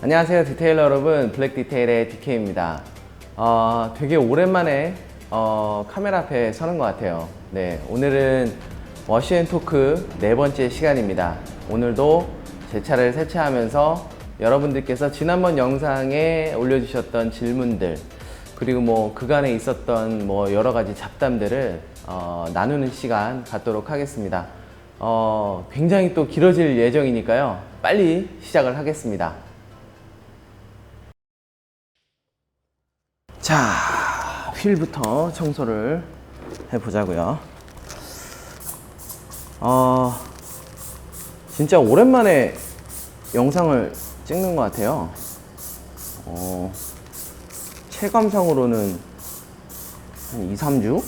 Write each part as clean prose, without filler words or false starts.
안녕하세요 디테일러 여러분, 블랙 디테일의 DK입니다. 되게 오랜만에 카메라 앞에 서는 것 같아요. 네, 오늘은 워시앤토크 네 번째 시간입니다. 오늘도 제 차를 세차하면서 여러분들께서 지난번 영상에 올려주셨던 질문들, 그리고 뭐 그간에 있었던 뭐 여러 가지 잡담들을 나누는 시간 갖도록 하겠습니다. 굉장히 또 길어질 예정이니까요, 빨리 시작을 하겠습니다. 자, 휠부터 청소를 해보자고요. 진짜 오랜만에 영상을 찍는 것 같아요. 체감상으로는 한 2, 3주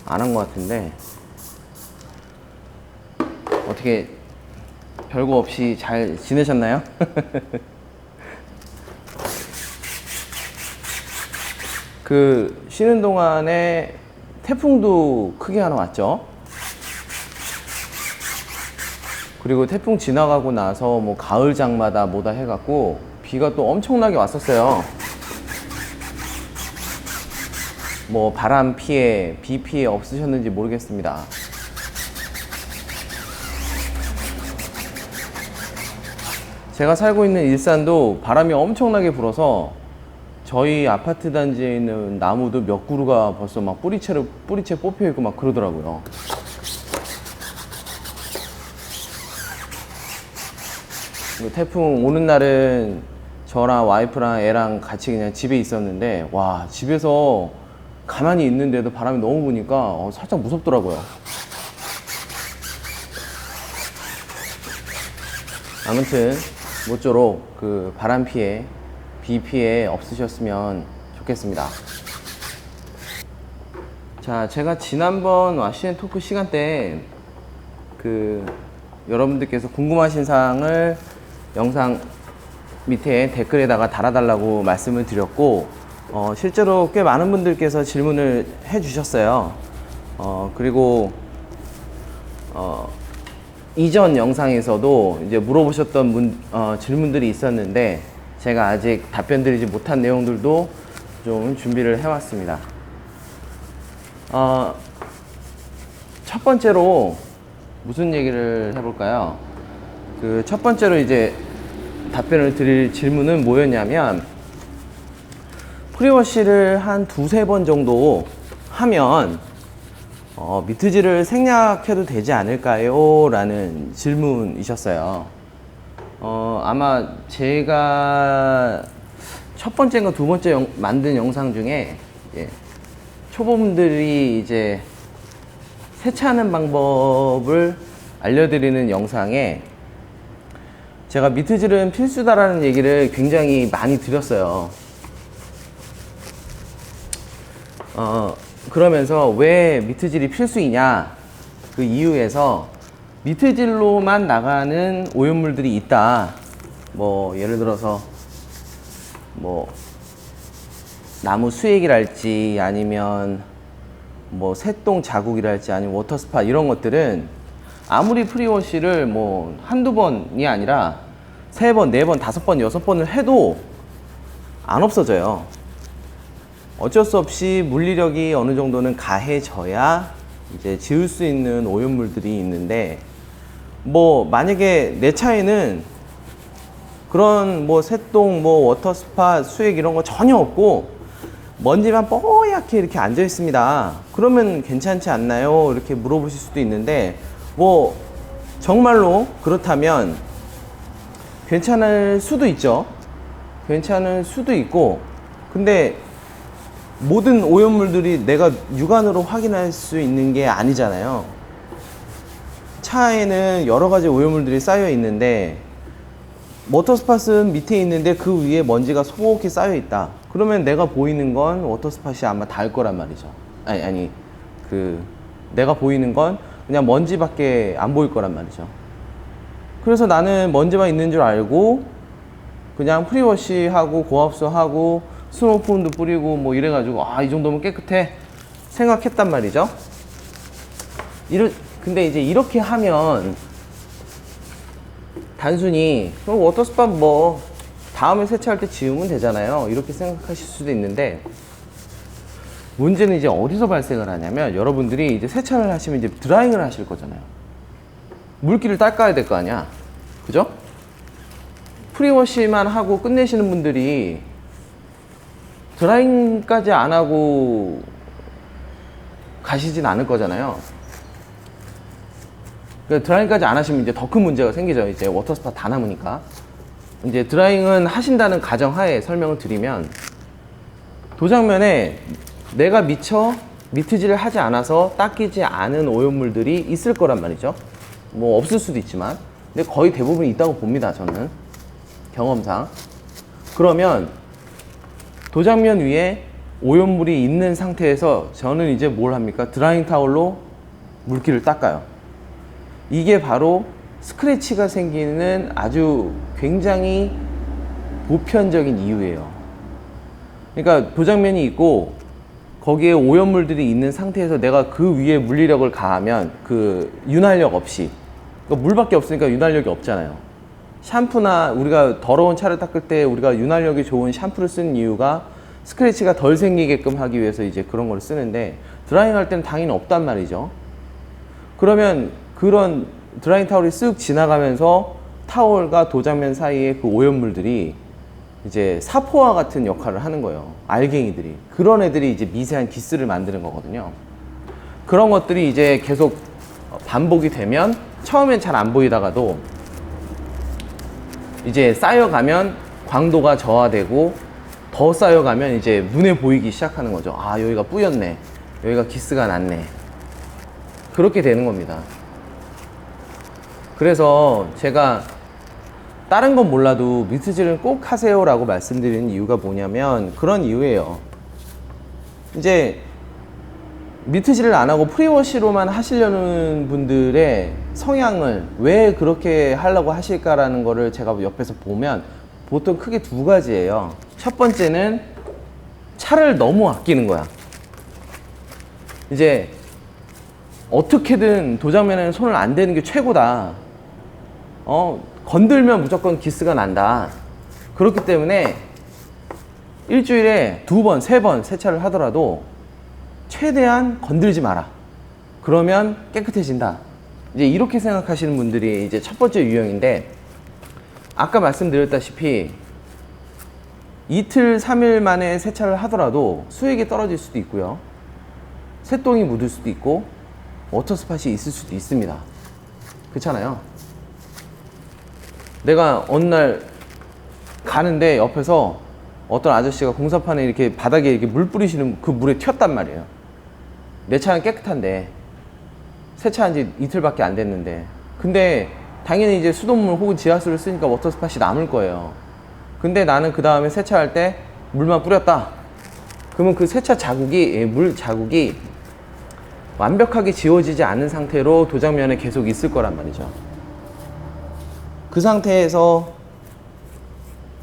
안 한 것 같은데, 어떻게 별거 없이 잘 지내셨나요? 그 쉬는 동안에 태풍도 크게 하나 왔죠. 그리고 태풍 지나가고 나서 뭐 가을 장마다 뭐다 해갖고 비가 또 엄청나게 왔었어요. 뭐 바람 피해, 비 피해 없으셨는지 모르겠습니다. 제가 살고 있는 일산도 바람이 엄청나게 불어서 저희 아파트 단지에 있는 나무도 몇 그루가 벌써 막 뿌리채 뽑혀 있고 막 그러더라고요. 태풍 오는 날은 저랑 와이프랑 애랑 같이 그냥 집에 있었는데, 와, 집에서 가만히 있는데도 바람이 너무 부니까 살짝 무섭더라고요. 아무튼 모쪼록 그 바람 피해, 비 피해 없으셨으면 좋겠습니다. 자, 제가 지난번 워시앤토크 시간 때 여러분들께서 궁금하신 사항을 영상 밑에 댓글에다가 달아달라고 말씀을 드렸고, 실제로 꽤 많은 분들께서 질문을 해 주셨어요. 그리고 이전 영상에서도 이제 물어보셨던 질문들이 있었는데, 제가 아직 답변 드리지 못한 내용들도 좀 준비를 해왔습니다. 첫 번째로 무슨 얘기를 해볼까요? 첫 번째로 이제 답변을 드릴 질문은 뭐였냐면, 프리워시를 한 두세 번 정도 하면 미트질을 생략해도 되지 않을까요? 라는 질문이셨어요. 아마 제가 첫 번째인가 두 번째 만든 영상 중에 초보분들이 이제 세차하는 방법을 알려드리는 영상에 제가 미트질은 필수다라는 얘기를 굉장히 많이 드렸어요. 그러면서 왜 미트질이 필수이냐, 그 이유에서 미트질로만 나가는 오염물들이 있다. 뭐 예를 들어서 뭐 나무 수액이랄지, 아니면 뭐 새똥 자국이랄지, 아니면 워터스팟, 이런 것들은 아무리 프리워시를 뭐 한두 번이 아니라 세 번, 네 번, 다섯 번, 여섯 번을 해도 안 없어져요. 어쩔 수 없이 물리력이 어느 정도는 가해져야 이제 지울 수 있는 오염물들이 있는데, 뭐 만약에 내 차에는 그런 뭐 새똥, 뭐 워터스팟, 수액 이런 거 전혀 없고 먼지만 뽀얗게 이렇게 앉아 있습니다. 그러면 괜찮지 않나요? 이렇게 물어보실 수도 있는데, 뭐 정말로 그렇다면 괜찮을 수도 있죠. 괜찮을 수도 있고, 근데 모든 오염물들이 내가 육안으로 확인할 수 있는 게 아니잖아요. 차에는 여러 가지 오염물들이 쌓여 있는데, 워터스팟은 밑에 있는데 그 위에 먼지가 소복히 쌓여 있다. 그러면 내가 보이는 건 워터스팟이 아마 닿을 거란 말이죠. 내가 보이는 건 그냥 먼지밖에 안 보일 거란 말이죠. 그래서 나는 먼지만 있는 줄 알고 그냥 프리워시하고 고압수하고 스노우폼도 뿌리고 뭐 이래가지고 이 정도면 깨끗해 생각했단 말이죠. 근데 이제 이렇게 하면 단순히 워터스팟 뭐 다음에 세차할 때 지우면 되잖아요. 이렇게 생각하실 수도 있는데, 문제는 이제 어디서 발생을 하냐면, 여러분들이 이제 세차를 하시면 이제 드라잉을 하실 거잖아요. 물기를 닦아야 될 거 아니야. 그죠? 프리워시만 하고 끝내시는 분들이 드라잉까지 안 하고 가시진 않을 거잖아요. 그러니까 드라잉까지 안 하시면 이제 더 큰 문제가 생기죠. 이제 워터스파 다 남으니까. 이제 드라잉은 하신다는 가정하에 설명을 드리면, 도장면에 내가 미처 미트질을 하지 않아서 닦이지 않은 오염물들이 있을 거란 말이죠. 뭐 없을 수도 있지만, 근데 거의 대부분 있다고 봅니다, 저는 경험상. 그러면 도장면 위에 오염물이 있는 상태에서 저는 이제 뭘 합니까? 드라잉 타올로 물기를 닦아요. 이게 바로 스크래치가 생기는 아주 굉장히 보편적인 이유예요. 그러니까 도장면이 있고 거기에 오염물들이 있는 상태에서 내가 그 위에 물리력을 가하면, 그 윤활력 없이, 그러니까 물밖에 없으니까 윤활력이 없잖아요. 샴푸나 우리가 더러운 차를 닦을 때 우리가 윤활력이 좋은 샴푸를 쓰는 이유가 스크래치가 덜 생기게끔 하기 위해서 이제 그런 걸 쓰는데, 드라잉 할 때는 당연히 없단 말이죠. 그러면 그런 드라잉 타올이 쓱 지나가면서 타올과 도장면 사이에 그 오염물들이 이제 사포와 같은 역할을 하는 거예요. 알갱이들이. 그런 애들이 이제 미세한 기스를 만드는 거거든요. 그런 것들이 이제 계속 반복이 되면 처음엔 잘 안 보이다가도 이제 쌓여가면 광도가 저하되고, 더 쌓여가면 이제 눈에 보이기 시작하는 거죠. 아, 여기가 뿌였네. 여기가 기스가 났네. 그렇게 되는 겁니다. 그래서 제가 다른 건 몰라도 미트질은 꼭 하세요라고 말씀드리는 이유가 뭐냐면 그런 이유예요. 이제 미트질을 안 하고 프리워시로만 하시려는 분들의 성향을 왜 그렇게 하려고 하실까라는 거를 제가 옆에서 보면 보통 크게 두 가지예요. 첫 번째는 차를 너무 아끼는 거야. 이제 어떻게든 도장면에는 손을 안 대는 게 최고다. 건들면 무조건 기스가 난다. 그렇기 때문에 일주일에 2번, 3번 세차를 하더라도 최대한 건들지 마라. 그러면 깨끗해진다. 이제 이렇게 생각하시는 분들이 이제 첫 번째 유형인데, 아까 말씀드렸다시피 이틀, 3일 만에 세차를 하더라도 수액이 떨어질 수도 있고요. 새똥이 묻을 수도 있고, 워터스팟이 있을 수도 있습니다. 그렇잖아요. 내가 어느 날 가는데 옆에서 어떤 아저씨가 공사판에 이렇게 바닥에 이렇게 물 뿌리시는 그 물에 튀었단 말이에요. 내 차는 깨끗한데, 세차한 지 이틀밖에 안 됐는데. 근데 당연히 이제 수돗물 혹은 지하수를 쓰니까 워터스팟이 남을 거예요. 근데 나는 그 다음에 세차할 때 물만 뿌렸다. 그러면 그 세차 자국이, 물 자국이 완벽하게 지워지지 않은 상태로 도장면에 계속 있을 거란 말이죠. 그 상태에서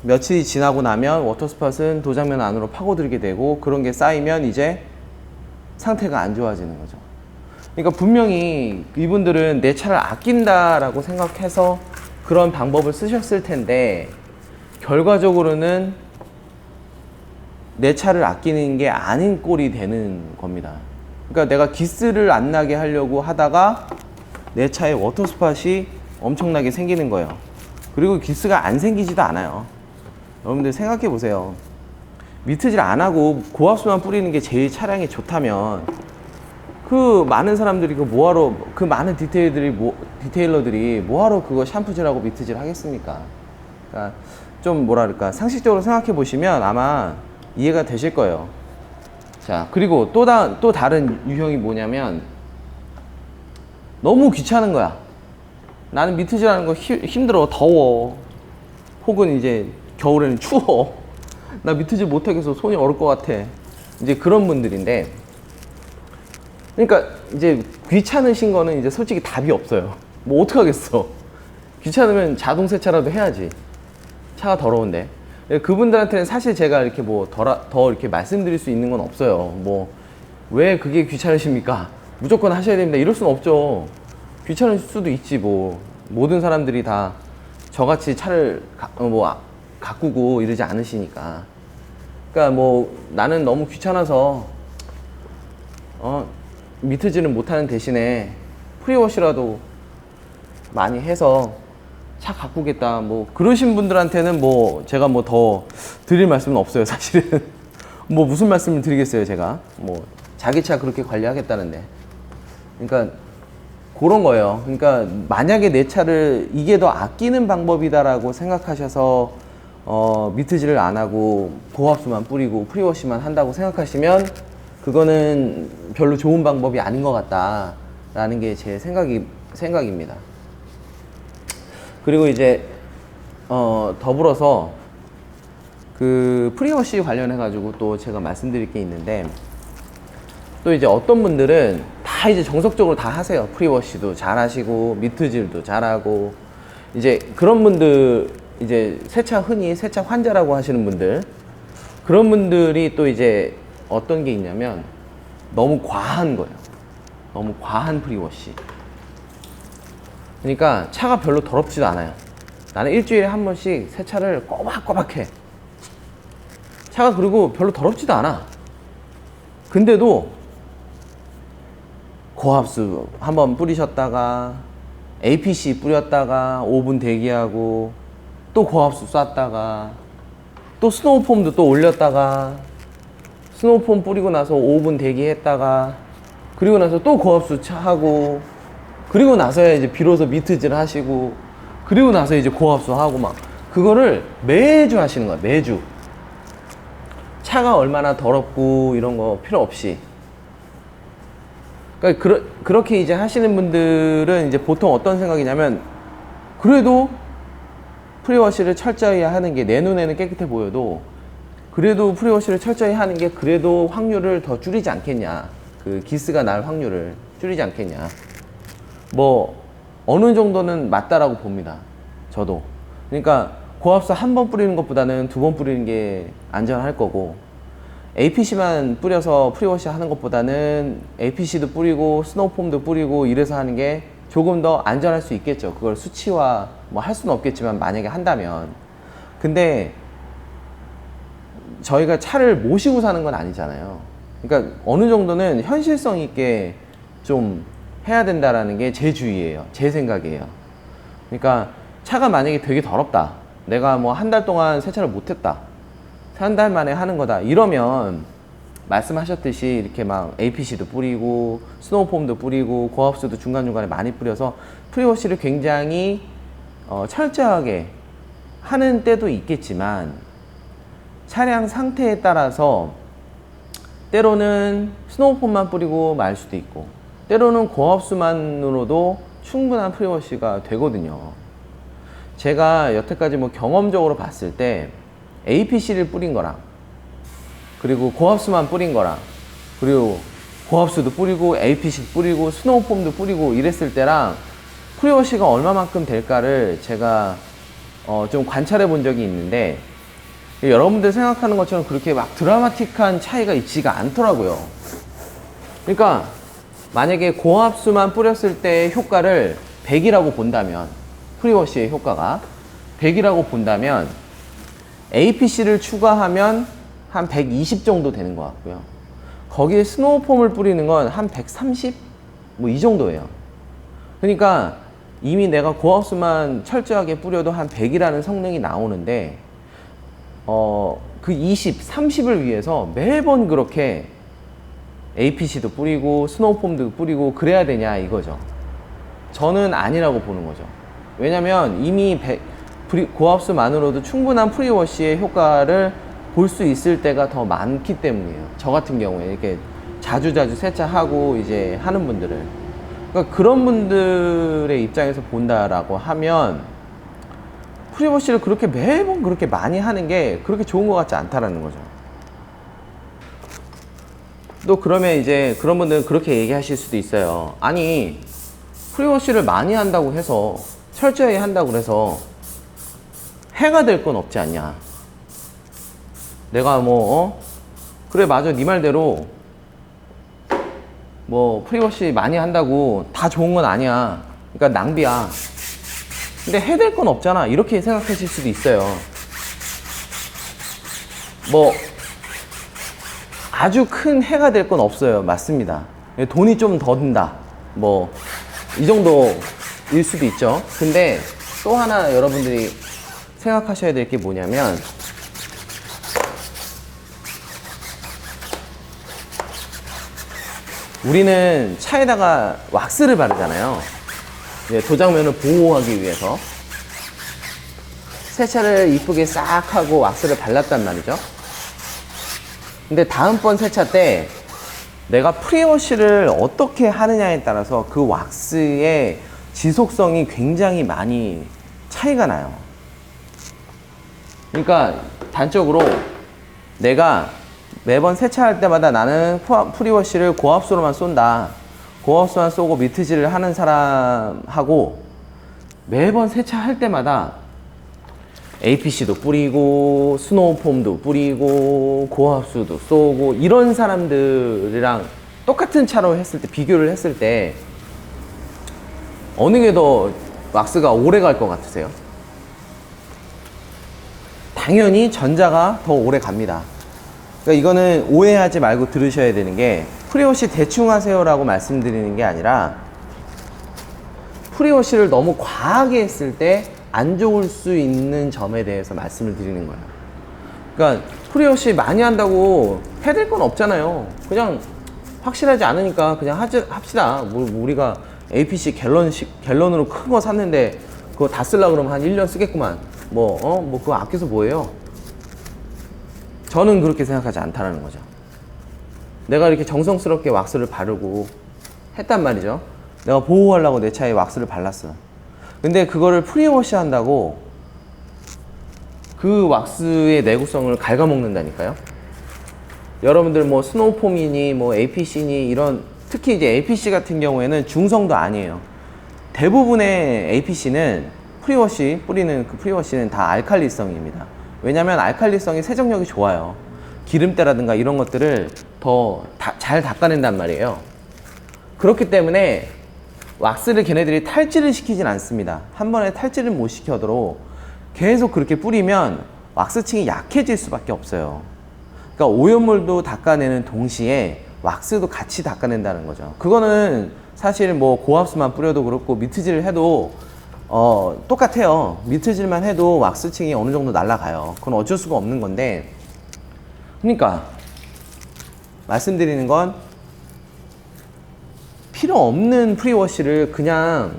며칠이 지나고 나면 워터스팟은 도장면 안으로 파고들게 되고, 그런 게 쌓이면 이제 상태가 안 좋아지는 거죠. 그러니까 분명히 이분들은 내 차를 아낀다라고 생각해서 그런 방법을 쓰셨을 텐데, 결과적으로는 내 차를 아끼는 게 아닌 꼴이 되는 겁니다. 그러니까 내가 기스를 안 나게 하려고 하다가 내 차에 워터스팟이 엄청나게 생기는 거예요. 그리고 기스가 안 생기지도 않아요. 여러분들 생각해 보세요. 미트질 안 하고 고압수만 뿌리는 게 제일 차량에 좋다면, 그 많은 사람들이 그 뭐하러, 그 많은 디테일러들이 뭐하러 그거 샴푸질하고 미트질 하겠습니까? 그러니까 좀 뭐랄까, 상식적으로 생각해 보시면 아마 이해가 되실 거예요. 자, 그리고 또 다른 유형이 뭐냐면, 너무 귀찮은 거야. 나는 미트질 하는 거 힘들어, 더워, 혹은 이제 겨울에는 추워, 나 미트질 못하겠어, 손이 얼을 것 같아. 이제 그런 분들인데, 그러니까 이제 귀찮으신 거는 이제 솔직히 답이 없어요. 뭐 어떡하겠어. 귀찮으면 자동 세차라도 해야지. 차가 더러운데. 그분들한테는 사실 제가 이렇게 뭐 더 이렇게 말씀드릴 수 있는 건 없어요. 뭐 왜 그게 귀찮으십니까? 무조건 하셔야 됩니다. 이럴 수는 없죠. 귀찮을 수도 있지. 뭐 모든 사람들이 다 저같이 차를 가꾸고 이러지 않으시니까. 그러니까 뭐 나는 너무 귀찮아서 미트질은 못하는 대신에 프리워시라도 많이 해서 차 가꾸겠다, 뭐 그러신 분들한테는 뭐 제가 뭐 더 드릴 말씀은 없어요, 사실은. 뭐 무슨 말씀을 드리겠어요, 제가. 뭐 자기 차 그렇게 관리하겠다는데. 그러니까 그런 거예요. 그러니까 만약에 내 차를 이게 더 아끼는 방법이다라고 생각하셔서 미트질을 안 하고 고압수만 뿌리고 프리워시만 한다고 생각하시면 그거는 별로 좋은 방법이 아닌 것 같다라는 게 제 생각입니다. 그리고 이제 더불어서 그 프리워시 관련해 가지고 또 제가 말씀드릴 게 있는데, 또 이제 어떤 분들은 다 이제 정석적으로 다 하세요. 프리워시도 잘 하시고 미트질도 잘하고, 이제 그런 분들, 이제 흔히 세차 환자라고 하시는 분들, 그런 분들이 또 이제 어떤 게 있냐면 너무 과한 거예요. 너무 과한 프리워시. 그러니까 차가 별로 더럽지도 않아요. 나는 일주일에 한 번씩 세차를 꼬박꼬박 해. 차가 그리고 별로 더럽지도 않아. 근데도 고압수 한번 뿌리셨다가 APC 뿌렸다가 5분 대기하고 또 고압수 쐈다가 또 스노우폼도 또 올렸다가 스노우폼 뿌리고 나서 5분 대기했다가 그리고 나서 또 고압수 하고 그리고 나서야 이제 비로소 미트질 하시고 그리고 나서 이제 고압수 하고 막 그거를 매주 하시는 거야. 매주. 차가 얼마나 더럽고 이런 거 필요 없이. 그러니까 그렇게 이제 하시는 분들은 이제 보통 어떤 생각이냐면, 그래도 프리워시를 철저히 하는 게 내 눈에는 깨끗해 보여도 그래도 프리워시를 철저히 하는 게 그래도 확률을 더 줄이지 않겠냐, 그 기스가 날 확률을 줄이지 않겠냐, 뭐 어느 정도는 맞다라고 봅니다, 저도. 그러니까 고압수 한 번 뿌리는 것보다는 2번 뿌리는 게 안전할 거고, APC만 뿌려서 프리워시 하는 것보다는 APC도 뿌리고 스노우폼도 뿌리고 이래서 하는 게 조금 더 안전할 수 있겠죠. 그걸 수치화 뭐 할 수는 없겠지만 만약에 한다면. 근데 저희가 차를 모시고 사는 건 아니잖아요. 그러니까 어느 정도는 현실성 있게 좀 해야 된다라는 게 제 주의예요. 제 생각이에요. 그러니까 차가 만약에 되게 더럽다, 내가 뭐 한 달 동안 세차를 못했다, 한 달 만에 하는 거다, 이러면 말씀하셨듯이 이렇게 막 APC도 뿌리고 스노우폼도 뿌리고 고압수도 중간중간에 많이 뿌려서 프리워시를 굉장히 철저하게 하는 때도 있겠지만, 차량 상태에 따라서 때로는 스노우폼만 뿌리고 말 수도 있고 때로는 고압수만으로도 충분한 프리워시가 되거든요. 제가 여태까지 뭐 경험적으로 봤을 때 APC를 뿌린 거랑 그리고 고압수만 뿌린 거랑 그리고 고압수도 뿌리고 APC 뿌리고 스노우폼도 뿌리고 이랬을 때랑 프리워시가 얼마만큼 될까를 제가 좀 관찰해 본 적이 있는데, 여러분들 생각하는 것처럼 그렇게 막 드라마틱한 차이가 있지가 않더라고요. 그러니까 만약에 고압수만 뿌렸을 때의 효과를 100이라고 본다면, 프리워시의 효과가 100이라고 본다면 APC를 추가하면 한 120 정도 되는 것 같고요. 거기에 스노우폼을 뿌리는 건 한 130? 뭐 이 정도예요. 그러니까 이미 내가 고압수만 철저하게 뿌려도 한 100이라는 성능이 나오는데, 그 20, 30을 위해서 매번 그렇게 APC도 뿌리고 스노우폼도 뿌리고 그래야 되냐 이거죠. 저는 아니라고 보는 거죠. 왜냐면 이미 고압수만으로도 충분한 프리워시의 효과를 볼 수 있을 때가 더 많기 때문이에요. 저 같은 경우에 이렇게 자주자주 세차하고 이제 하는 분들을. 그러니까 그런 분들의 입장에서 본다라고 하면 프리워시를 그렇게 매번 그렇게 많이 하는 게 그렇게 좋은 것 같지 않다라는 거죠. 또 그러면 이제 그런 분들은 그렇게 얘기하실 수도 있어요. 아니, 프리워시를 많이 한다고 해서, 철저히 한다고 해서 해가 될 건 없지 않냐. 내가 뭐 그래 맞아, 네 말대로 뭐 프리워시 많이 한다고 다 좋은 건 아니야, 그러니까 낭비야, 근데 해될 건 없잖아, 이렇게 생각하실 수도 있어요. 뭐 아주 큰 해가 될 건 없어요. 맞습니다. 돈이 좀 더 든다. 뭐 이 정도일 수도 있죠. 근데 또 하나 여러분들이 생각하셔야 될 게 뭐냐면, 우리는 차에다가 왁스를 바르잖아요. 도장면을 보호하기 위해서 세차를 이쁘게 싹 하고 왁스를 발랐단 말이죠. 근데 다음번 세차 때 내가 프리워시를 어떻게 하느냐에 따라서 그 왁스의 지속성이 굉장히 많이 차이가 나요. 그러니까 단적으로 내가 매번 세차할 때마다 나는 프리워시를 고압수로만 쏜다. 고압수만 쏘고 미트질을 하는 사람하고, 매번 세차할 때마다 APC도 뿌리고 스노우폼도 뿌리고 고압수도 쏘고 이런 사람들이랑 똑같은 차로 했을 때, 비교를 했을 때 어느 게 더 왁스가 오래 갈 것 같으세요? 당연히 전자가 더 오래 갑니다. 그러니까 이거는 오해하지 말고 들으셔야 되는 게, 프리워시 대충 하세요 라고 말씀드리는 게 아니라, 프리워시를 너무 과하게 했을 때 안 좋을 수 있는 점에 대해서 말씀을 드리는 거예요. 그러니까 프리워시 많이 한다고 해야 건 없잖아요. 그냥 확실하지 않으니까 그냥 합시다. 우리가 APC 갤런으로 큰 거 샀는데 그거 다 쓰려고 그러면 한 1년 쓰겠구만. 뭐 그거 아껴서 뭐예요? 저는 그렇게 생각하지 않다라는 거죠. 내가 이렇게 정성스럽게 왁스를 바르고 했단 말이죠. 내가 보호하려고 내 차에 왁스를 발랐어. 근데 그거를 프리워시 한다고 그 왁스의 내구성을 갉아먹는다니까요. 여러분들 뭐 스노우폼이니 뭐 APC니 이런, 특히 이제 APC 같은 경우에는 중성도 아니에요. 대부분의 APC는 프리워시 뿌리는 그 프리워시는 다 알칼리성입니다. 왜냐면 알칼리성이 세정력이 좋아요. 기름때라든가 이런 것들을 더 잘 닦아낸단 말이에요. 그렇기 때문에 왁스를 걔네들이 탈질을 시키진 않습니다. 한 번에 탈질을 못 시켜도록 계속 그렇게 뿌리면 왁스층이 약해질 수밖에 없어요. 그러니까 오염물도 닦아내는 동시에 왁스도 같이 닦아낸다는 거죠. 그거는 사실 뭐 고압수만 뿌려도 그렇고 미트질을 해도 똑같아요. 미트질만 해도 왁스층이 어느 정도 날아가요. 그건 어쩔 수가 없는 건데, 그러니까 말씀드리는 건, 필요 없는 프리워시를 그냥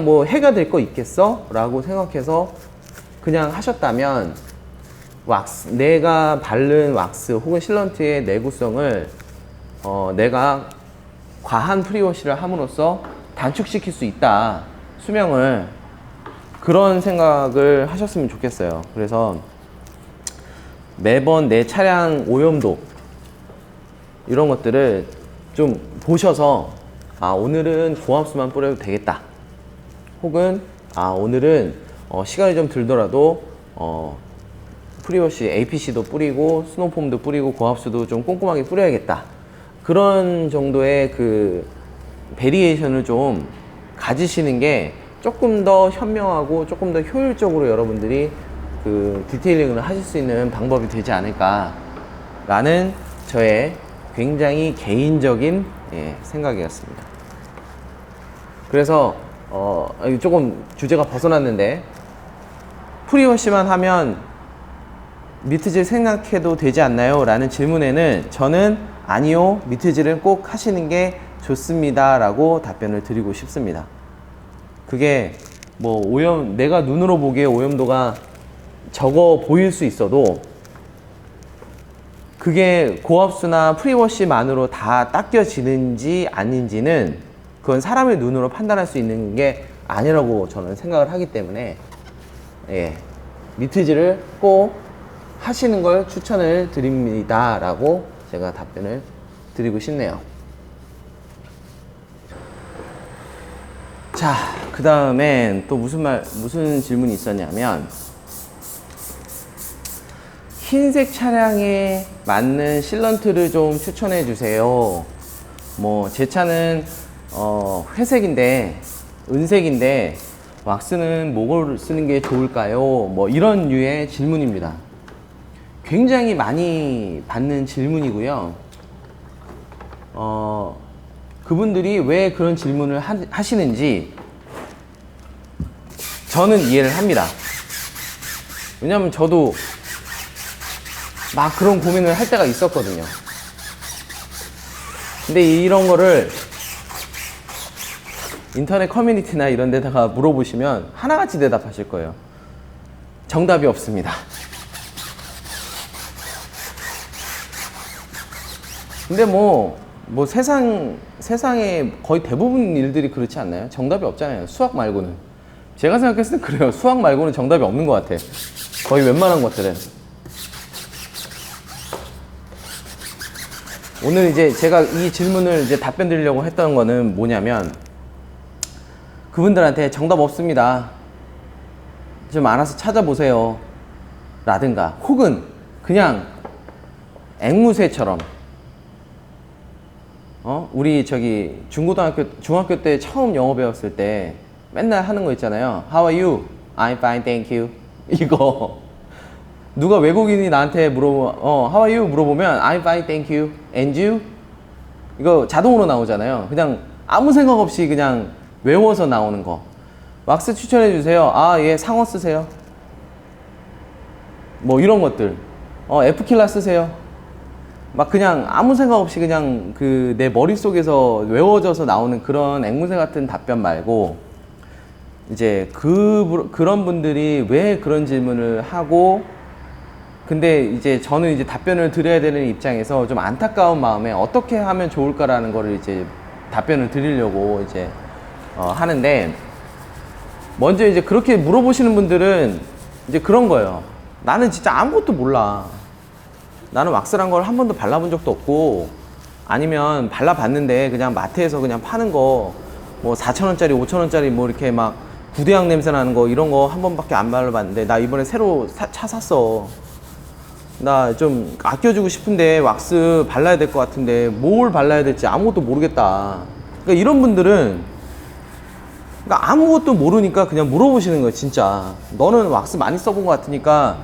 뭐 해가 될 거 있겠어? 라고 생각해서 그냥 하셨다면, 내가 바른 왁스 혹은 실런트의 내구성을 내가 과한 프리워시를 함으로써 단축시킬 수 있다, 수명을. 그런 생각을 하셨으면 좋겠어요. 그래서 매번 내 차량 오염도 이런 것들을 좀 보셔서, 오늘은 고압수만 뿌려도 되겠다, 혹은 오늘은 시간이 좀 들더라도 프리워시 APC도 뿌리고 스노우폼도 뿌리고 고압수도 좀 꼼꼼하게 뿌려야겠다, 그런 정도의 그 베리에이션을 좀 가지시는 게 조금 더 현명하고 조금 더 효율적으로 여러분들이 그 디테일링을 하실 수 있는 방법이 되지 않을까 라는 저의 굉장히 개인적인 생각이었습니다. 그래서 조금 주제가 벗어났는데, 프리워시만 하면 미트질 생각해도 되지 않나요? 라는 질문에는 저는 아니요, 미트질은 꼭 하시는 게 좋습니다 라고 답변을 드리고 싶습니다. 그게 뭐 내가 눈으로 보기에 오염도가 적어 보일 수 있어도 그게 고압수나 프리워시만으로 다 닦여지는지 아닌지는 그건 사람의 눈으로 판단할 수 있는 게 아니라고 저는 생각을 하기 때문에, 미트질을 꼭 하시는 걸 추천을 드립니다 라고 제가 답변을 드리고 싶네요. 자, 그 다음엔 또 무슨 질문이 있었냐면, 흰색 차량에 맞는 실런트를 좀 추천해 주세요. 뭐 제 차는 회색인데 은색인데 왁스는 뭐를 쓰는 게 좋을까요? 뭐 이런 류의 질문입니다. 굉장히 많이 받는 질문이고요. 그분들이 왜 그런 질문을 하시는지 저는 이해를 합니다. 왜냐면 저도 막 그런 고민을 할 때가 있었거든요. 근데 이런 거를 인터넷 커뮤니티나 이런 데다가 물어보시면 하나같이 대답하실 거예요. 정답이 없습니다. 근데 뭐 세상에 거의 대부분 일들이 그렇지 않나요? 정답이 없잖아요. 수학 말고는. 제가 생각했을 때 그래요. 수학 말고는 정답이 없는 것 같아. 거의 웬만한 것들은. 오늘 이제 제가 이 질문을 이제 답변 드리려고 했던 거는 뭐냐면, 그분들한테 정답 없습니다. 좀 알아서 찾아보세요. 라든가, 혹은 그냥 앵무새처럼, 우리 중학교 때 처음 영어 배웠을 때 맨날 하는 거 있잖아요. How are you? I'm fine, thank you. 이거. 누가 외국인이 나한테 How are you? 물어보면 I'm fine, thank you. And you? 이거 자동으로 나오잖아요. 그냥 아무 생각 없이 그냥 외워서 나오는 거. 왁스 추천해 주세요. 예, 상어 쓰세요. 뭐 이런 것들. F킬라 쓰세요. 막 그냥 아무 생각 없이 그냥 내 머릿속에서 외워져서 나오는 그런 앵무새 같은 답변 말고, 이제 그런 분들이 왜 그런 질문을 하고, 근데 이제 저는 이제 답변을 드려야 되는 입장에서 좀 안타까운 마음에 어떻게 하면 좋을까라는 거를 이제 답변을 드리려고 이제 하는데, 먼저 이제 그렇게 물어보시는 분들은 이제 그런 거예요. 나는 진짜 아무것도 몰라. 나는 왁스란 걸 한 번도 발라본 적도 없고, 아니면 발라봤는데 그냥 마트에서 그냥 파는 거 뭐 4,000원짜리 5,000원짜리 뭐 이렇게 막 구대양 냄새 나는 거 이런 거 한 번밖에 안 발라봤는데, 나 이번에 새로 차 샀어. 나 좀 아껴주고 싶은데 왁스 발라야 될 것 같은데 뭘 발라야 될지 아무것도 모르겠다. 그러니까 이런 분들은, 그러니까 아무것도 모르니까 그냥 물어보시는 거예요. 진짜 너는 왁스 많이 써본 것 같으니까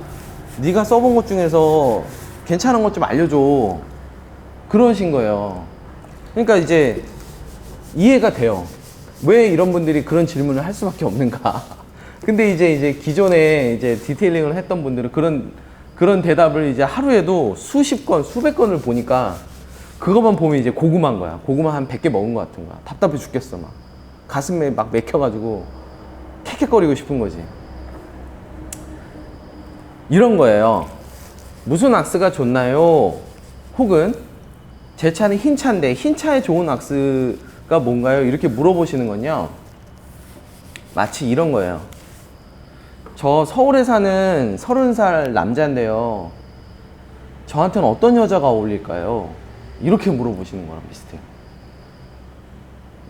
네가 써본 것 중에서 괜찮은 것 좀 알려줘. 그러신 거예요. 그러니까 이제 이해가 돼요. 왜 이런 분들이 그런 질문을 할 수밖에 없는가. 근데 이제 기존에 이제 디테일링을 했던 분들은 그런 대답을 이제 하루에도 수십 건, 수백 건을 보니까 그것만 보면 이제 고구마인 거야. 고구마 한 100개 먹은 것 같은 거야. 답답해 죽겠어. 막 가슴에 막 맥혀가지고 캑캑거리고 싶은 거지. 이런 거예요. 무슨 왁스가 좋나요? 혹은 제 차는 흰 차인데 흰 차에 좋은 왁스가 뭔가요? 이렇게 물어보시는 건요, 마치 이런 거예요. 저 서울에 사는 30살 남자인데요, 저한테는 어떤 여자가 어울릴까요? 이렇게 물어보시는 거랑 비슷해요.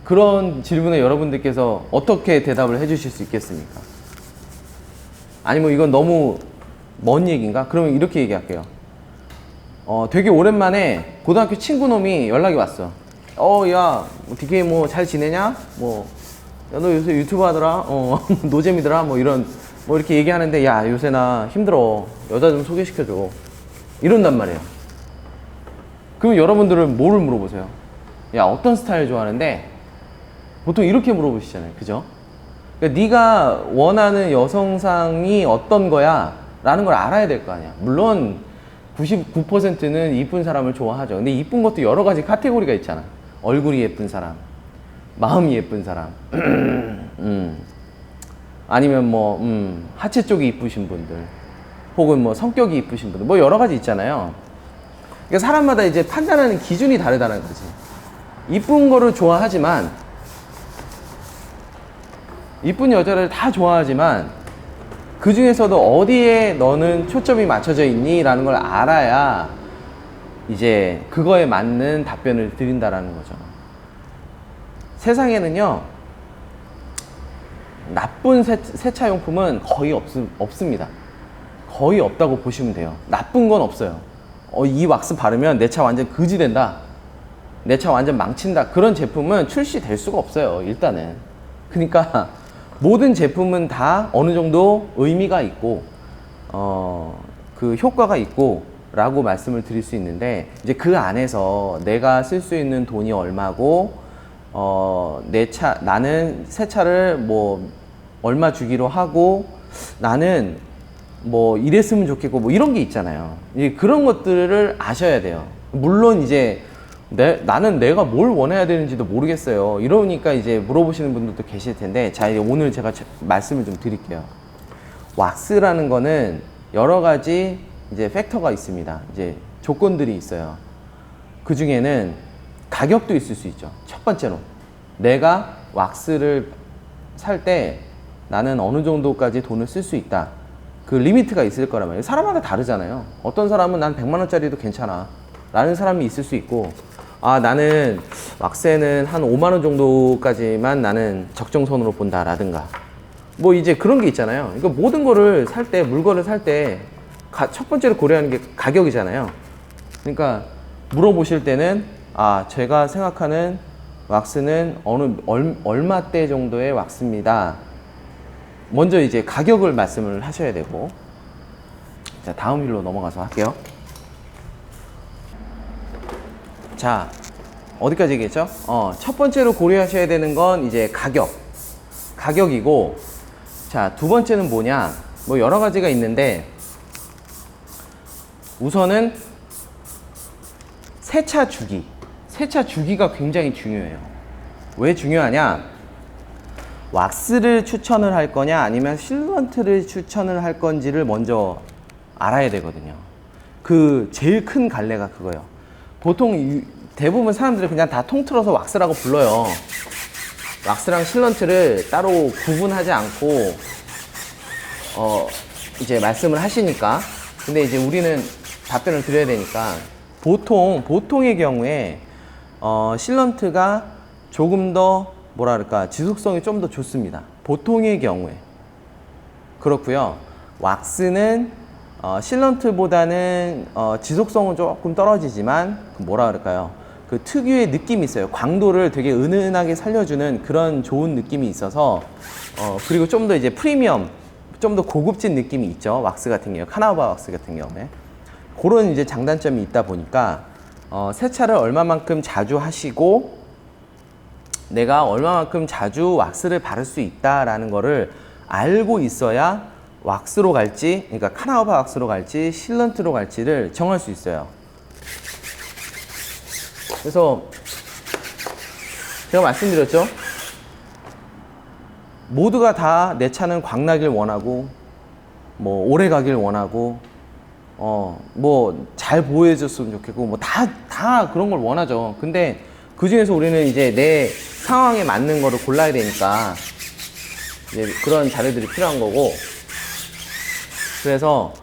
그런 질문에 여러분들께서 어떻게 대답을 해주실 수 있겠습니까? 아니면 이건 너무 먼 얘기인가? 그러면 이렇게 얘기할게요. 되게 오랜만에 고등학교 친구놈이 연락이 왔어. 야, DK 뭐 잘 지내냐? 야, 너 요새 유튜브 하더라? 노잼이더라? 이렇게 얘기하는데, 야, 요새 나 힘들어. 여자 좀 소개시켜줘. 이런단 말이에요. 그럼 여러분들은 뭐를 물어보세요? 야, 어떤 스타일 좋아하는데? 보통 이렇게 물어보시잖아요. 그죠? 그러니까 네가 원하는 여성상이 어떤 거야? 라는 걸 알아야 될 거 아니야. 물론 99%는 이쁜 사람을 좋아하죠. 근데 이쁜 것도 여러 가지 카테고리가 있잖아. 얼굴이 예쁜 사람, 마음이 예쁜 사람, 아니면 하체 쪽이 이쁘신 분들, 혹은 성격이 이쁘신 분들, 여러 가지 있잖아요. 그러니까 사람마다 이제 판단하는 기준이 다르다는 거지. 이쁜 거를 좋아하지만, 이쁜 여자를 다 좋아하지만 그 중에서도 어디에 너는 초점이 맞춰져 있니? 라는 걸 알아야 이제 그거에 맞는 답변을 드린다라는 거죠. 세상에는요, 나쁜 세차용품은 거의 없습니다. 거의 없다고 보시면 돼요. 나쁜 건 없어요. 이 왁스 바르면 내 차 완전 그지 된다, 내 차 완전 망친다, 그런 제품은 출시될 수가 없어요. 일단은. 그러니까 모든 제품은 다 어느 정도 의미가 있고, 그 효과가 있고 라고 말씀을 드릴 수 있는데, 이제 그 안에서 내가 쓸 수 있는 돈이 얼마고 나는 새 차를 뭐 얼마 주기로 하고 나는 뭐 이랬으면 좋겠고 뭐 이런 게 있잖아요. 이제 그런 것들을 아셔야 돼요. 물론 이제 나는 내가 뭘 원해야 되는지도 모르겠어요, 이러니까 이제 물어보시는 분들도 계실 텐데, 자, 이제 오늘 제가 말씀을 좀 드릴게요. 왁스라는 거는 여러 가지 이제 팩터가 있습니다. 이제 조건들이 있어요. 그 중에는 가격도 있을 수 있죠. 첫 번째로 내가 왁스를 살 때 나는 어느 정도까지 돈을 쓸 수 있다, 그 리미트가 있을 거란 말이에요. 사람마다 다르잖아요. 어떤 사람은 난 100만 원짜리도 괜찮아 라는 사람이 있을 수 있고, 아, 나는 왁스에는 한 5만 원 정도까지만 나는 적정선으로 본다 라든가, 뭐 이제 그런 게 있잖아요. 그러니까 모든 거를 살 때, 물건을 살 때 첫 번째로 고려하는 게 가격이잖아요. 그러니까 물어보실 때는, 아, 제가 생각하는 왁스는 얼마대 정도의 왁스입니다, 먼저 이제 가격을 말씀을 하셔야 되고. 자, 다음 일로 넘어가서 할게요. 자, 어디까지 얘기했죠? 첫 번째로 고려하셔야 되는 건 이제 가격이고, 자, 두 번째는 뭐냐? 뭐 여러 가지가 있는데, 우선은 세차 주기가 굉장히 중요해요. 왜 중요하냐? 왁스를 추천을 할 거냐 아니면 실런트를 추천을 할 건지를 먼저 알아야 되거든요. 그 제일 큰 갈래가 그거예요. 보통 대부분 사람들이 그냥 다 통틀어서 왁스라고 불러요. 왁스랑 실런트를 따로 구분하지 않고 이제 말씀을 하시니까. 근데 이제 우리는 답변을 드려야 되니까, 보통의 경우에 실런트가 조금 더 뭐라 그럴까, 지속성이 좀 더 좋습니다. 보통의 경우에. 그렇고요. 왁스는 실런트보다는 지속성은 조금 떨어지지만 뭐라 그럴까요, 그 특유의 느낌이 있어요. 광도를 되게 은은하게 살려주는 그런 좋은 느낌이 있어서, 그리고 좀 더 이제 프리미엄, 좀 더 고급진 느낌이 있죠. 왁스 같은 경우, 카나우바 왁스 같은 경우에 그런 이제 장단점이 있다 보니까, 세차를 얼마만큼 자주 하시고 내가 얼마만큼 자주 왁스를 바를 수 있다라는 거를 알고 있어야 왁스로 갈지, 그러니까 카나우바 왁스로 갈지 실런트로 갈지를 정할 수 있어요. 그래서 제가 말씀드렸죠. 모두가 다 내 차는 광나길 원하고, 뭐 오래 가길 원하고, 뭐 잘 보호해줬으면 좋겠고, 뭐 다 그런 걸 원하죠. 근데 그 중에서 우리는 이제 내 상황에 맞는 거를 골라야 되니까 이제 그런 자료들이 필요한 거고. 그래서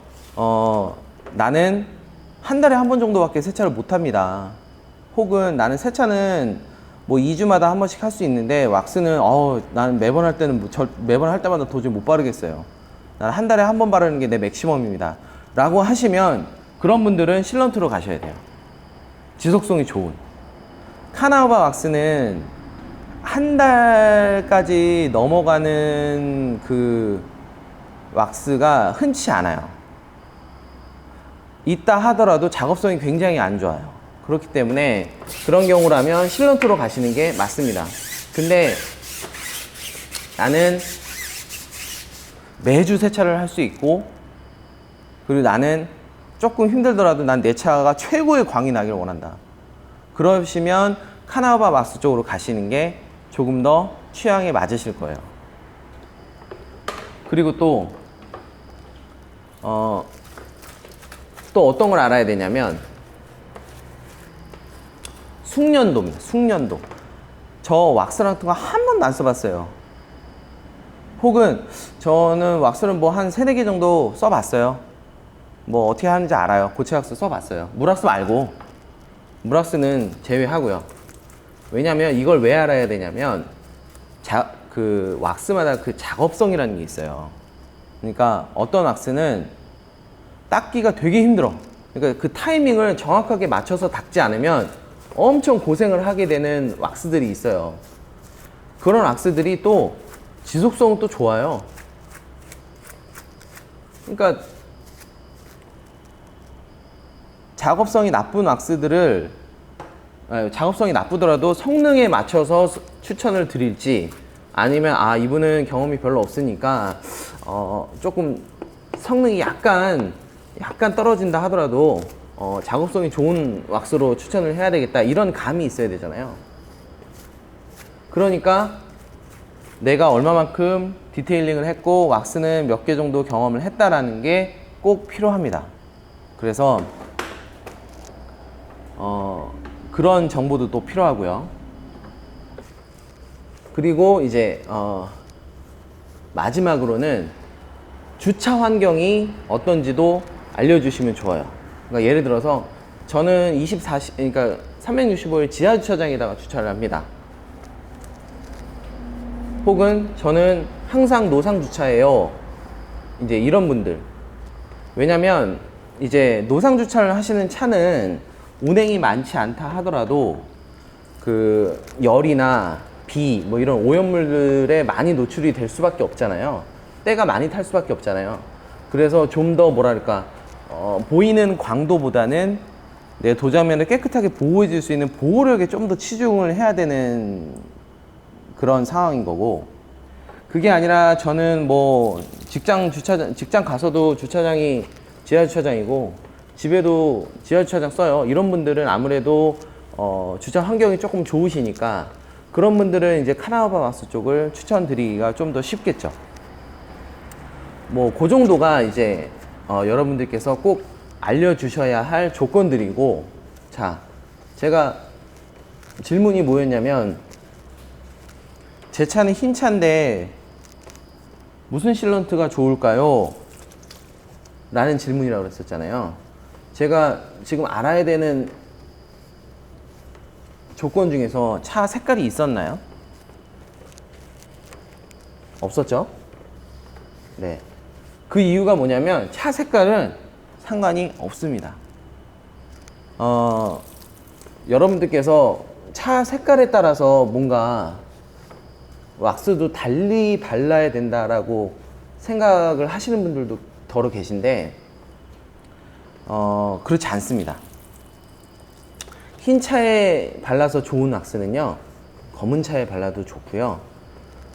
나는 한 달에 한 번 정도밖에 세차를 못 합니다. 혹은 나는 세차는 뭐 2주마다 한 번씩 할 수 있는데, 왁스는 나는 매번 할 때마다 도저히 못 바르겠어요. 나는 한 달에 한 번 바르는 게 내 맥시멈입니다 라고 하시면, 그런 분들은 실런트로 가셔야 돼요. 지속성이 좋은. 카나우바 왁스는 한 달까지 넘어가는 그 왁스가 흔치 않아요. 있다 하더라도 작업성이 굉장히 안 좋아요. 그렇기 때문에 그런 경우라면 실런트로 가시는 게 맞습니다. 근데 나는 매주 세차를 할 수 있고, 그리고 나는 조금 힘들더라도 난 내 차가 최고의 광이 나길 원한다, 그러시면 카나우바 왁스 쪽으로 가시는 게 조금 더 취향에 맞으실 거예요. 그리고 또 어떤 걸 알아야 되냐면, 숙련도입니다. 숙련도. 저 왁스랑 같은 거 한 번도 안 써봤어요. 혹은 저는 왁스를 뭐 한 3-4개 정도 써봤어요. 뭐 어떻게 하는지 알아요. 고체 왁스 써봤어요. 물왁스 말고. 물왁스는 제외하고요. 왜냐면 이걸 왜 알아야 되냐면, 그 왁스마다 그 작업성이라는 게 있어요. 그러니까 어떤 왁스는 닦기가 되게 힘들어. 그러니까 그 타이밍을 정확하게 맞춰서 닦지 않으면 엄청 고생을 하게 되는 왁스들이 있어요. 그런 왁스들이 또 지속성은 또 좋아요. 그러니까 작업성이 나쁜 왁스들을 작업성이 나쁘더라도 성능에 맞춰서 추천을 드릴지, 아니면 이분은 경험이 별로 없으니까 조금 성능이 약간 떨어진다 하더라도 작업성이 좋은 왁스로 추천을 해야 되겠다, 이런 감이 있어야 되잖아요. 그러니까 내가 얼마만큼 디테일링을 했고 왁스는 몇 개 정도 경험을 했다라는 게 꼭 필요합니다. 그래서 그런 정보도 또 필요하고요. 그리고 이제 마지막으로는 주차 환경이 어떤지도 알려주시면 좋아요. 그러니까 예를 들어서 저는 그러니까 365일 지하 주차장에다가 주차를 합니다. 혹은 저는 항상 노상 주차해요. 이제 이런 분들. 왜냐면 이제 노상 주차를 하시는 차는 운행이 많지 않다 하더라도 그 열이나 비 뭐 이런 오염물들에 많이 노출이 될 수밖에 없잖아요. 때가 많이 탈 수밖에 없잖아요. 그래서 좀 더 뭐랄까 보이는 광도보다는 내 도장면을 깨끗하게 보호해 줄 수 있는 보호력에 좀 더 치중을 해야 되는 그런 상황인 거고, 그게 아니라 저는 뭐 직장 가서도 주차장이 지하 주차장이고 집에도 지하 주차장 써요. 이런 분들은 아무래도 주차 환경이 조금 좋으시니까 그런 분들은 이제 카나바 왁스 쪽을 추천드리기가 좀 더 쉽겠죠. 뭐 그 정도가 이제 여러분들께서 꼭 알려주셔야 할 조건들이고, 자, 제가 질문이 뭐였냐면, 제 차는 흰 차인데 무슨 실런트가 좋을까요? 라는 질문이라고 그랬었잖아요. 제가 지금 알아야 되는 조건 중에서 차 색깔이 있었나요? 없었죠? 네. 그 이유가 뭐냐면 차 색깔은 상관이 없습니다. 여러분들께서 차 색깔에 따라서 뭔가 왁스도 달리 발라야 된다라고 생각을 하시는 분들도 더러 계신데 그렇지 않습니다. 흰 차에 발라서 좋은 왁스는요, 검은 차에 발라도 좋고요,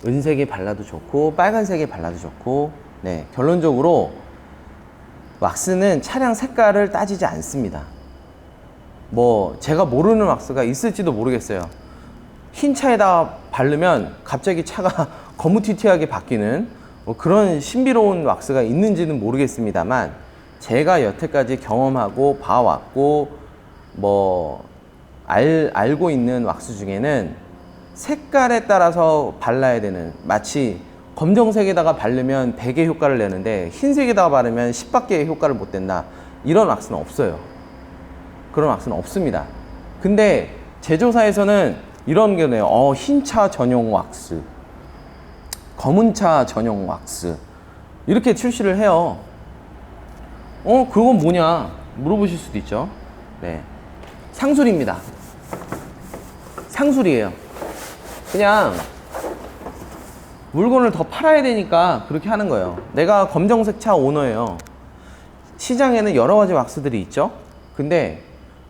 은색에 발라도 좋고 빨간색에 발라도 좋고, 네, 결론적으로 왁스는 차량 색깔을 따지지 않습니다. 뭐 제가 모르는 왁스가 있을지도 모르겠어요. 흰 차에다 바르면 갑자기 차가 거무튀튀하게 바뀌는 뭐 그런 신비로운 왁스가 있는지는 모르겠습니다만, 제가 여태까지 경험하고 봐왔고 뭐 알고 있는 왁스 중에는 색깔에 따라서 발라야 되는, 마치 검정색에다가 바르면 100의 효과를 내는데 흰색에다가 바르면 10밖에 효과를 못 낸다, 이런 왁스는 없어요. 그런 왁스는 없습니다. 근데 제조사에서는 이런 게 네요. 흰차 전용 왁스, 검은 차 전용 왁스, 이렇게 출시를 해요. 그건 뭐냐 물어보실 수도 있죠. 네, 상술입니다. 상술이에요. 그냥 물건을 더 팔아야 되니까 그렇게 하는 거예요. 내가 검정색 차 오너예요. 시장에는 여러 가지 왁스들이 있죠. 근데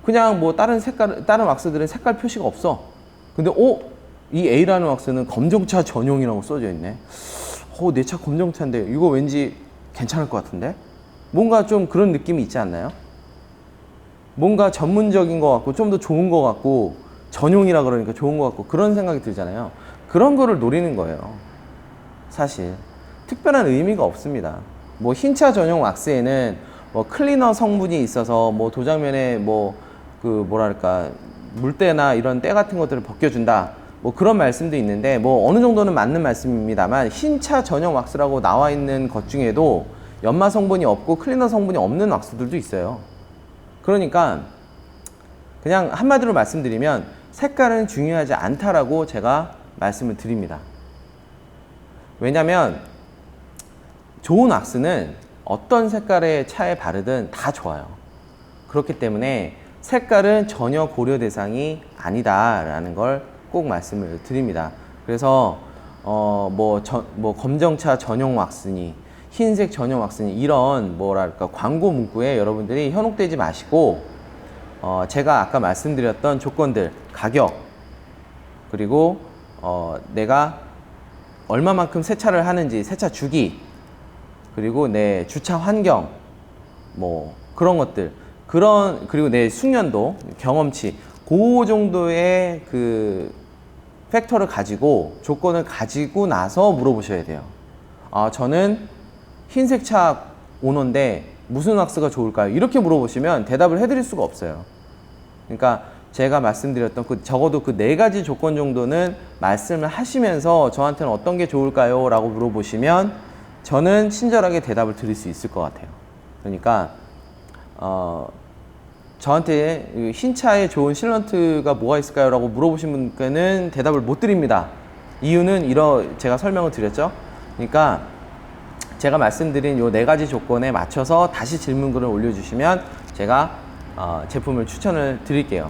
그냥 뭐 다른 왁스들은 색깔 표시가 없어. 근데 이 A라는 왁스는 검정차 전용이라고 써져 있네. 내 차 검정차인데 이거 왠지 괜찮을 것 같은데? 뭔가 좀 그런 느낌이 있지 않나요? 뭔가 전문적인 것 같고 좀 더 좋은 것 같고 전용이라 그러니까 좋은 것 같고 그런 생각이 들잖아요. 그런 거를 노리는 거예요. 사실 특별한 의미가 없습니다. 뭐 흰차 전용 왁스에는 뭐 클리너 성분이 있어서 뭐 도장면에 뭐 그 뭐랄까 물때나 이런 때 같은 것들을 벗겨준다, 뭐 그런 말씀도 있는데 뭐 어느 정도는 맞는 말씀입니다만, 흰차 전용 왁스라고 나와 있는 것 중에도 연마 성분이 없고 클리너 성분이 없는 왁스들도 있어요. 그러니까 그냥 한마디로 말씀드리면 색깔은 중요하지 않다라고 제가 말씀을 드립니다. 왜냐면 좋은 왁스는 어떤 색깔의 차에 바르든 다 좋아요. 그렇기 때문에 색깔은 전혀 고려 대상이 아니다라는 걸 꼭 말씀을 드립니다. 그래서 뭐 검정차 전용 왁스니 흰색 전용 왁스니 이런 뭐랄까 광고 문구에 여러분들이 현혹되지 마시고, 제가 아까 말씀드렸던 조건들, 가격, 그리고 내가 얼마만큼 세차를 하는지, 세차 주기, 그리고 내 주차 환경, 뭐 그런 것들, 그리고 내 숙련도, 경험치, 그 정도의 그 팩터를 가지고, 조건을 가지고 나서 물어보셔야 돼요. 저는 흰색 차 오너인데 무슨 왁스가 좋을까요? 이렇게 물어보시면 대답을 해드릴 수가 없어요. 그러니까 제가 말씀드렸던 적어도 그 4가지 조건 정도는 말씀을 하시면서 저한테는 어떤 게 좋을까요? 라고 물어보시면 저는 친절하게 대답을 드릴 수 있을 것 같아요. 그러니까 저한테 흰 차에 좋은 실런트가 뭐가 있을까요? 라고 물어보신 분께는 대답을 못 드립니다. 이유는 제가 설명을 드렸죠. 그러니까 제가 말씀드린 요 4가지 조건에 맞춰서 다시 질문글을 올려주시면 제가 제품을 추천을 드릴게요.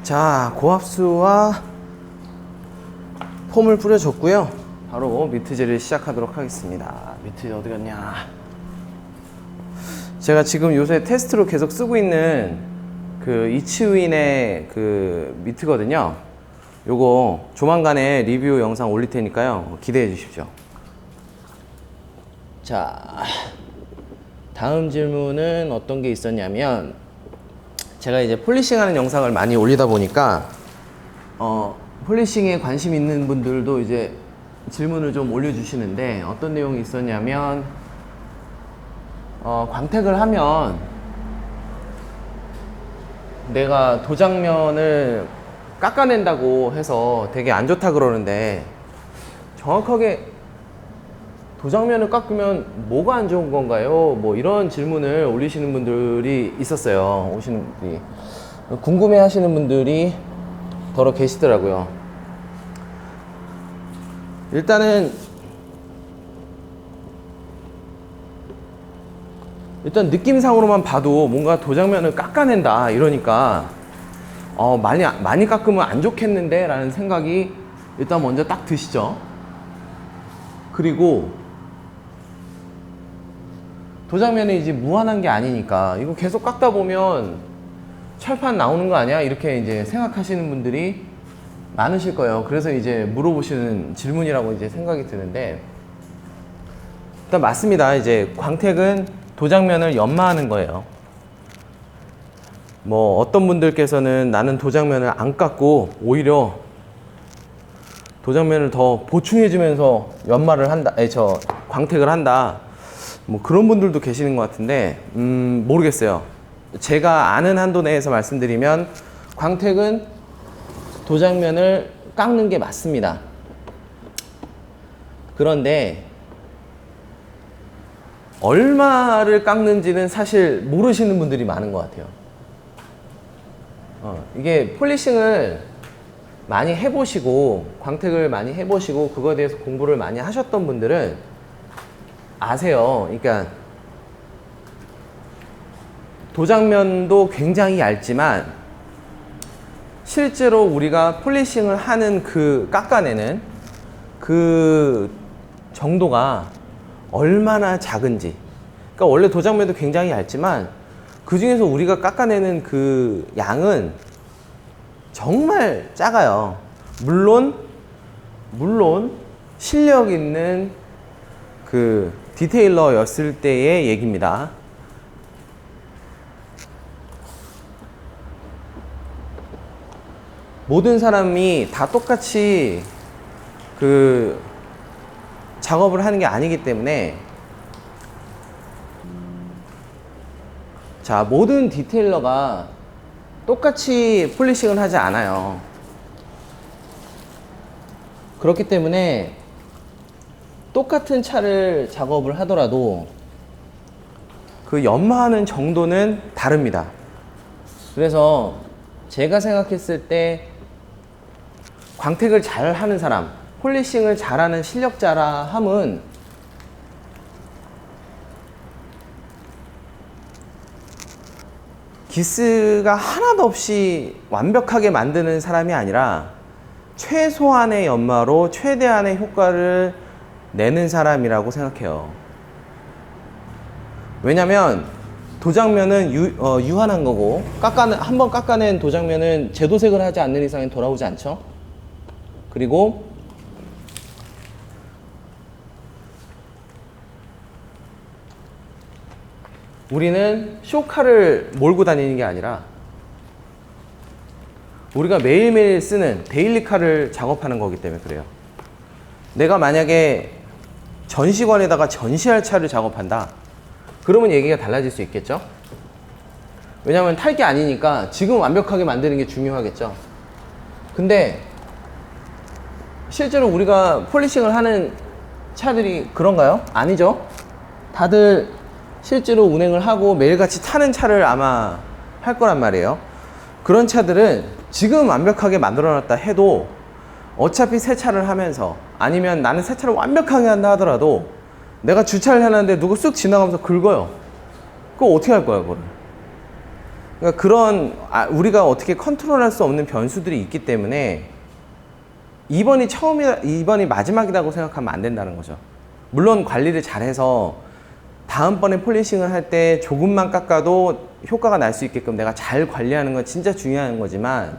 자, 고압수와 폼을 뿌려줬고요. 바로 미트질을 시작하도록 하겠습니다. 미트 어디 갔냐? 제가 지금 요새 테스트로 계속 쓰고 있는 그 이츠윈의 그 미트거든요. 요거 조만간에 리뷰 영상 올릴 테니까요. 기대해 주십시오. 자, 다음 질문은 어떤 게 있었냐면, 제가 이제 폴리싱 하는 영상을 많이 올리다 보니까 폴리싱에 관심 있는 분들도 이제 질문을 좀 올려주시는데, 어떤 내용이 있었냐면 광택을 하면 내가 도장면을 깎아낸다고 해서 되게 안 좋다 그러는데, 정확하게 도장면을 깎으면 뭐가 안 좋은 건가요? 뭐 이런 질문을 올리시는 분들이 있었어요. 오시는 분들이 궁금해 하시는 분들이 더러 계시더라고요. 일단 느낌상으로만 봐도 뭔가 도장면을 깎아낸다 이러니까 많이 깎으면 안 좋겠는데 라는 생각이 일단 먼저 딱 드시죠. 그리고 도장면이 이제 무한한 게 아니니까 이거 계속 깎다 보면 철판 나오는 거 아니야? 이렇게 이제 생각하시는 분들이 많으실 거예요. 그래서 이제 물어보시는 질문이라고 이제 생각이 드는데, 일단 맞습니다. 이제 광택은 도장면을 연마하는 거예요. 뭐 어떤 분들께서는 나는 도장면을 안 깎고 오히려 도장면을 더 보충해주면서 연마를 한다, 광택을 한다, 뭐 그런 분들도 계시는 것 같은데 모르겠어요. 제가 아는 한도 내에서 말씀드리면 광택은 도장면을 깎는 게 맞습니다. 그런데 얼마를 깎는지는 사실 모르시는 분들이 많은 것 같아요. 이게 폴리싱을 많이 해보시고 광택을 많이 해보시고 그거에 대해서 공부를 많이 하셨던 분들은 아세요. 그러니까 도장면도 굉장히 얇지만 실제로 우리가 폴리싱을 하는 그 깎아내는 그 정도가 얼마나 작은지, 그러니까 원래 도장면도 굉장히 얇지만 그 중에서 우리가 깎아내는 그 양은 정말 작아요. 물론 실력 있는 그 디테일러였을 때의 얘기입니다. 모든 사람이 다 똑같이 그 작업을 하는 게 아니기 때문에, 자, 모든 디테일러가 똑같이 폴리싱을 하지 않아요. 그렇기 때문에 똑같은 차를 작업을 하더라도 그 연마하는 정도는 다릅니다. 그래서 제가 생각했을 때 광택을 잘 하는 사람, 폴리싱을 잘하는 실력자라 함은 기스가 하나도 없이 완벽하게 만드는 사람이 아니라 최소한의 연마로 최대한의 효과를 내는 사람이라고 생각해요. 왜냐면 도장면은 유한한 거고 한번 깎아낸 도장면은 재도색을 하지 않는 이상은 돌아오지 않죠. 그리고 우리는 쇼카를 몰고 다니는 게 아니라 우리가 매일매일 쓰는 데일리 칼을 작업하는 거기 때문에 그래요. 내가 만약에 전시관에다가 전시할 차를 작업한다, 그러면 얘기가 달라질 수 있겠죠. 왜냐하면 탈 게 아니니까 지금 완벽하게 만드는 게 중요하겠죠. 근데 실제로 우리가 폴리싱을 하는 차들이 그런가요? 아니죠. 다들 실제로 운행을 하고 매일같이 타는 차를 아마 할 거란 말이에요. 그런 차들은 지금 완벽하게 만들어놨다 해도 어차피 세차를 하면서, 아니면 나는 세차를 완벽하게 한다 하더라도 내가 주차를 해놨는데 누가 쑥 지나가면서 긁어요. 그거 어떻게 할 거야, 그거를. 그러니까 그런 우리가 어떻게 컨트롤할 수 없는 변수들이 있기 때문에 이번이 마지막이라고 생각하면 안 된다는 거죠. 물론 관리를 잘해서 다음번에 폴리싱을 할 때 조금만 깎아도 효과가 날 수 있게끔 내가 잘 관리하는 건 진짜 중요한 거지만,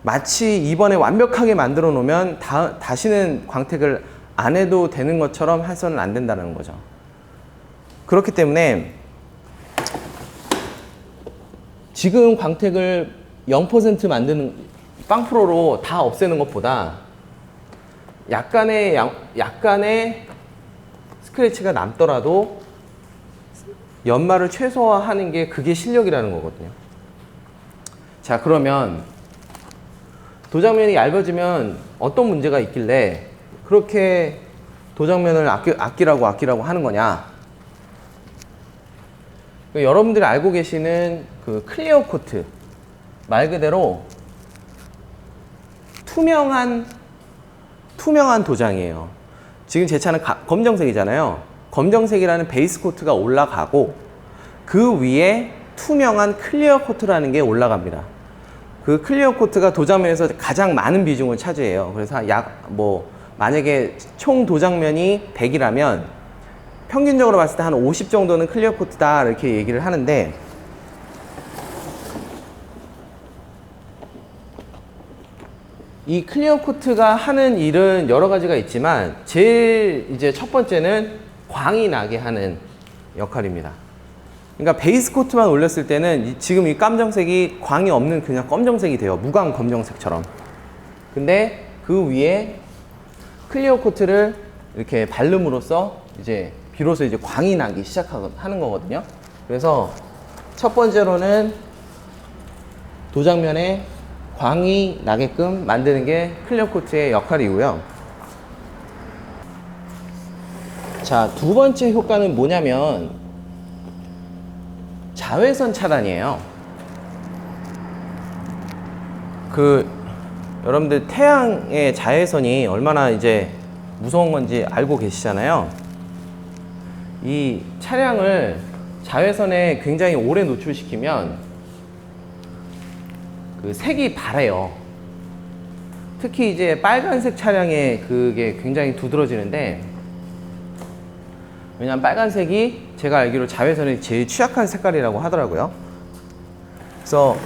마치 이번에 완벽하게 만들어 놓으면 다시는 광택을 안 해도 되는 것처럼 해서는 안 된다는 거죠. 그렇기 때문에 지금 광택을 0% 만드는 빵프로로 다 없애는 것보다 약간의 스크래치가 남더라도 연마를 최소화하는 게 그게 실력이라는 거거든요. 자, 그러면 도장면이 얇아지면 어떤 문제가 있길래 그렇게 도장면을 아끼라고 하는 거냐. 여러분들이 알고 계시는 그 클리어 코트, 말 그대로 투명한 도장이에요. 지금 제 차는 검정색이잖아요. 검정색이라는 베이스 코트가 올라가고 그 위에 투명한 클리어 코트라는 게 올라갑니다. 그 클리어 코트가 도장면에서 가장 많은 비중을 차지해요. 그래서 만약에 총 도장면이 100이라면 평균적으로 봤을 때 한 50 정도는 클리어 코트다 이렇게 얘기를 하는데, 이 클리어 코트가 하는 일은 여러 가지가 있지만 제일 이제 첫 번째는 광이 나게 하는 역할입니다. 그러니까 베이스 코트만 올렸을 때는 지금 이 깜정색이 광이 없는 그냥 검정색이 돼요. 무광 검정색처럼. 근데 그 위에 클리어 코트를 이렇게 바름으로써 이제 비로소 이제 광이 나기 시작하는 거거든요. 그래서 첫 번째로는 도장면에 광이 나게끔 만드는 게 클리어 코트의 역할이고요. 자, 두 번째 효과는 뭐냐면 자외선 차단이에요. 여러분들 태양의 자외선이 얼마나 이제 무서운 건지 알고 계시잖아요. 이 차량을 자외선에 굉장히 오래 노출시키면 그 색이 바래요. 특히 이제 빨간색 차량에 그게 굉장히 두드러지는데, 왜냐면 빨간색이 제가 알기로 자외선에 제일 취약한 색깔이라고 하더라고요. 그래서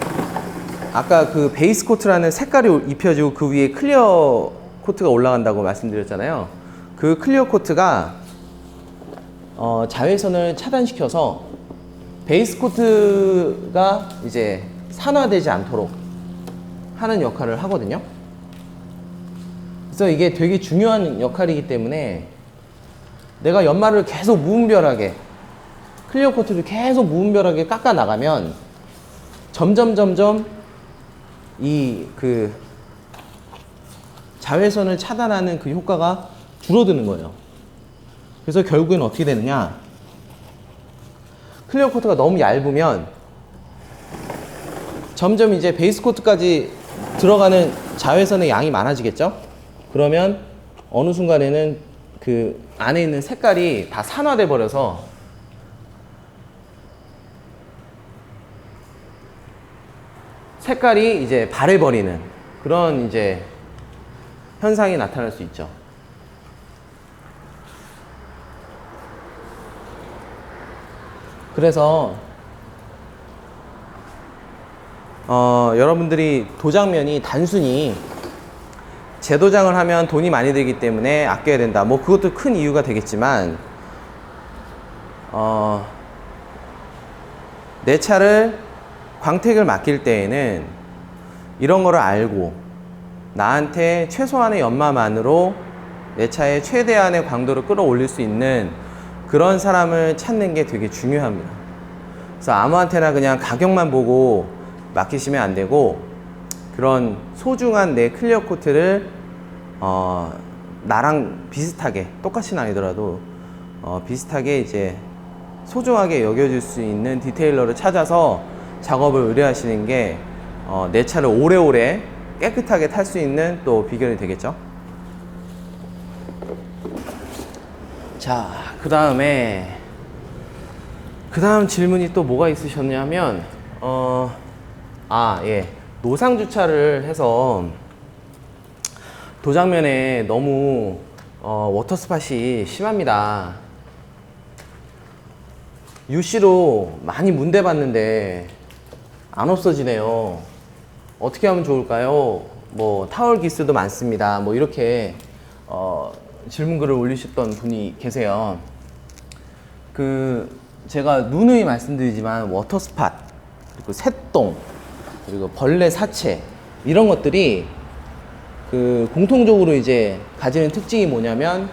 아까 그 베이스 코트라는 색깔이 입혀지고 그 위에 클리어 코트가 올라간다고 말씀드렸잖아요. 그 클리어 코트가 자외선을 차단시켜서 베이스 코트가 이제 산화되지 않도록 하는 역할을 하거든요. 그래서 이게 되게 중요한 역할이기 때문에 내가 연마를 계속 무분별하게, 클리어 코트를 계속 무분별하게 깎아 나가면 점점 이 자외선을 차단하는 그 효과가 줄어드는 거예요. 그래서 결국엔 어떻게 되느냐, 클리어 코트가 너무 얇으면 점점 이제 베이스 코트까지 들어가는 자외선의 양이 많아지겠죠? 그러면 어느 순간에는 그 안에 있는 색깔이 다 산화돼 버려서 색깔이 이제 바래버리는 그런 이제 현상이 나타날 수 있죠. 그래서 여러분들이 도장면이 단순히 재도장을 하면 돈이 많이 들기 때문에 아껴야 된다, 뭐 그것도 큰 이유가 되겠지만 내 차를 광택을 맡길 때에는 이런 거를 알고 나한테 최소한의 연마만으로 내 차의 최대한의 광도를 끌어올릴 수 있는 그런 사람을 찾는 게 되게 중요합니다. 그래서 아무한테나 그냥 가격만 보고 맡기시면 안 되고, 그런 소중한 내 클리어 코트를 나랑 비슷하게, 똑같이는 아니더라도 비슷하게 이제 소중하게 여겨줄 수 있는 디테일러를 찾아서 작업을 의뢰하시는 게 내 차를 오래오래 깨끗하게 탈 수 있는 또 비결이 되겠죠. 자, 그 다음 질문이 또 뭐가 있으셨냐면 예, 노상 주차를 해서 도장면에 너무 워터 스팟이 심합니다. UC로 많이 문대봤는데 안 없어지네요. 어떻게 하면 좋을까요? 뭐 타월 기스도 많습니다. 뭐 이렇게 질문글을 올리셨던 분이 계세요. 제가 누누이 말씀드리지만 워터 스팟, 그리고 새똥, 그리고 벌레 사체, 이런 것들이 공통적으로 이제 가지는 특징이 뭐냐면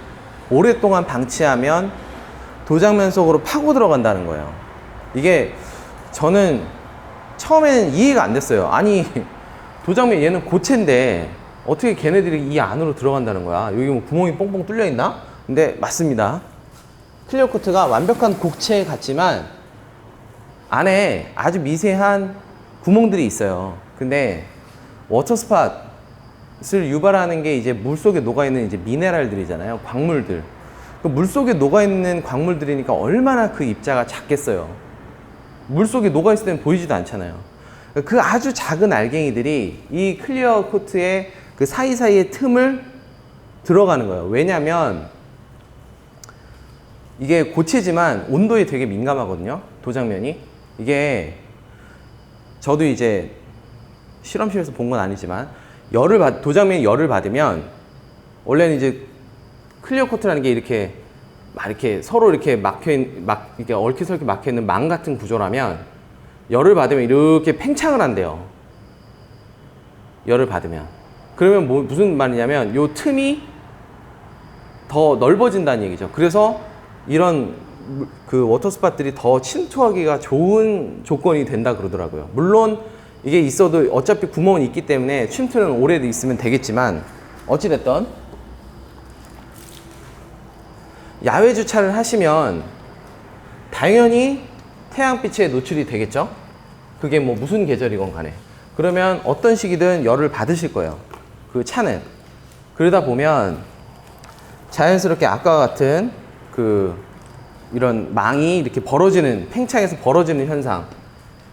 오랫동안 방치하면 도장면 속으로 파고 들어간다는 거예요. 이게 저는 처음에는 이해가 안 됐어요. 아니, 도장면 얘는 고체인데 어떻게 걔네들이 이 안으로 들어간다는 거야? 여기 뭐 구멍이 뽕뽕 뚫려 있나? 근데 맞습니다. 클리어 코트가 완벽한 곡체 같지만 안에 아주 미세한 구멍들이 있어요. 근데 워터 스팟을 유발하는 게 이제 물 속에 녹아있는 이제 미네랄들이잖아요. 광물들. 그 물 속에 녹아있는 광물들이니까 얼마나 그 입자가 작겠어요. 물 속에 녹아있을 때는 보이지도 않잖아요. 그 아주 작은 알갱이들이 이 클리어 코트의 그 사이사이의 틈을 들어가는 거예요. 왜냐면 이게 고체지만 온도에 되게 민감하거든요. 도장면이. 이게 저도 이제 실험실에서 본 건 아니지만 도장면이 열을 받으면 원래는 이제 클리어 코트라는 게 이렇게 서로 이렇게 이렇게 얽혀설켜 막혀 있는 망 같은 구조라면 열을 받으면 이렇게 팽창을 한대요. 열을 받으면. 그러면 무슨 말이냐면 요 틈이 더 넓어진다는 얘기죠. 그래서 이런 워터 스팟들이 더 침투하기가 좋은 조건이 된다 그러더라고요. 물론 이게 있어도 어차피 구멍은 있기 때문에 침투는 오래 있으면 되겠지만, 어찌됐든 야외 주차를 하시면 당연히 태양빛에 노출이 되겠죠. 그게 뭐 무슨 계절이건 간에. 그러면 어떤 시기든 열을 받으실 거예요. 그 차는. 그러다 보면 자연스럽게 아까와 같은 이런 망이 이렇게 팽창해서 벌어지는 현상이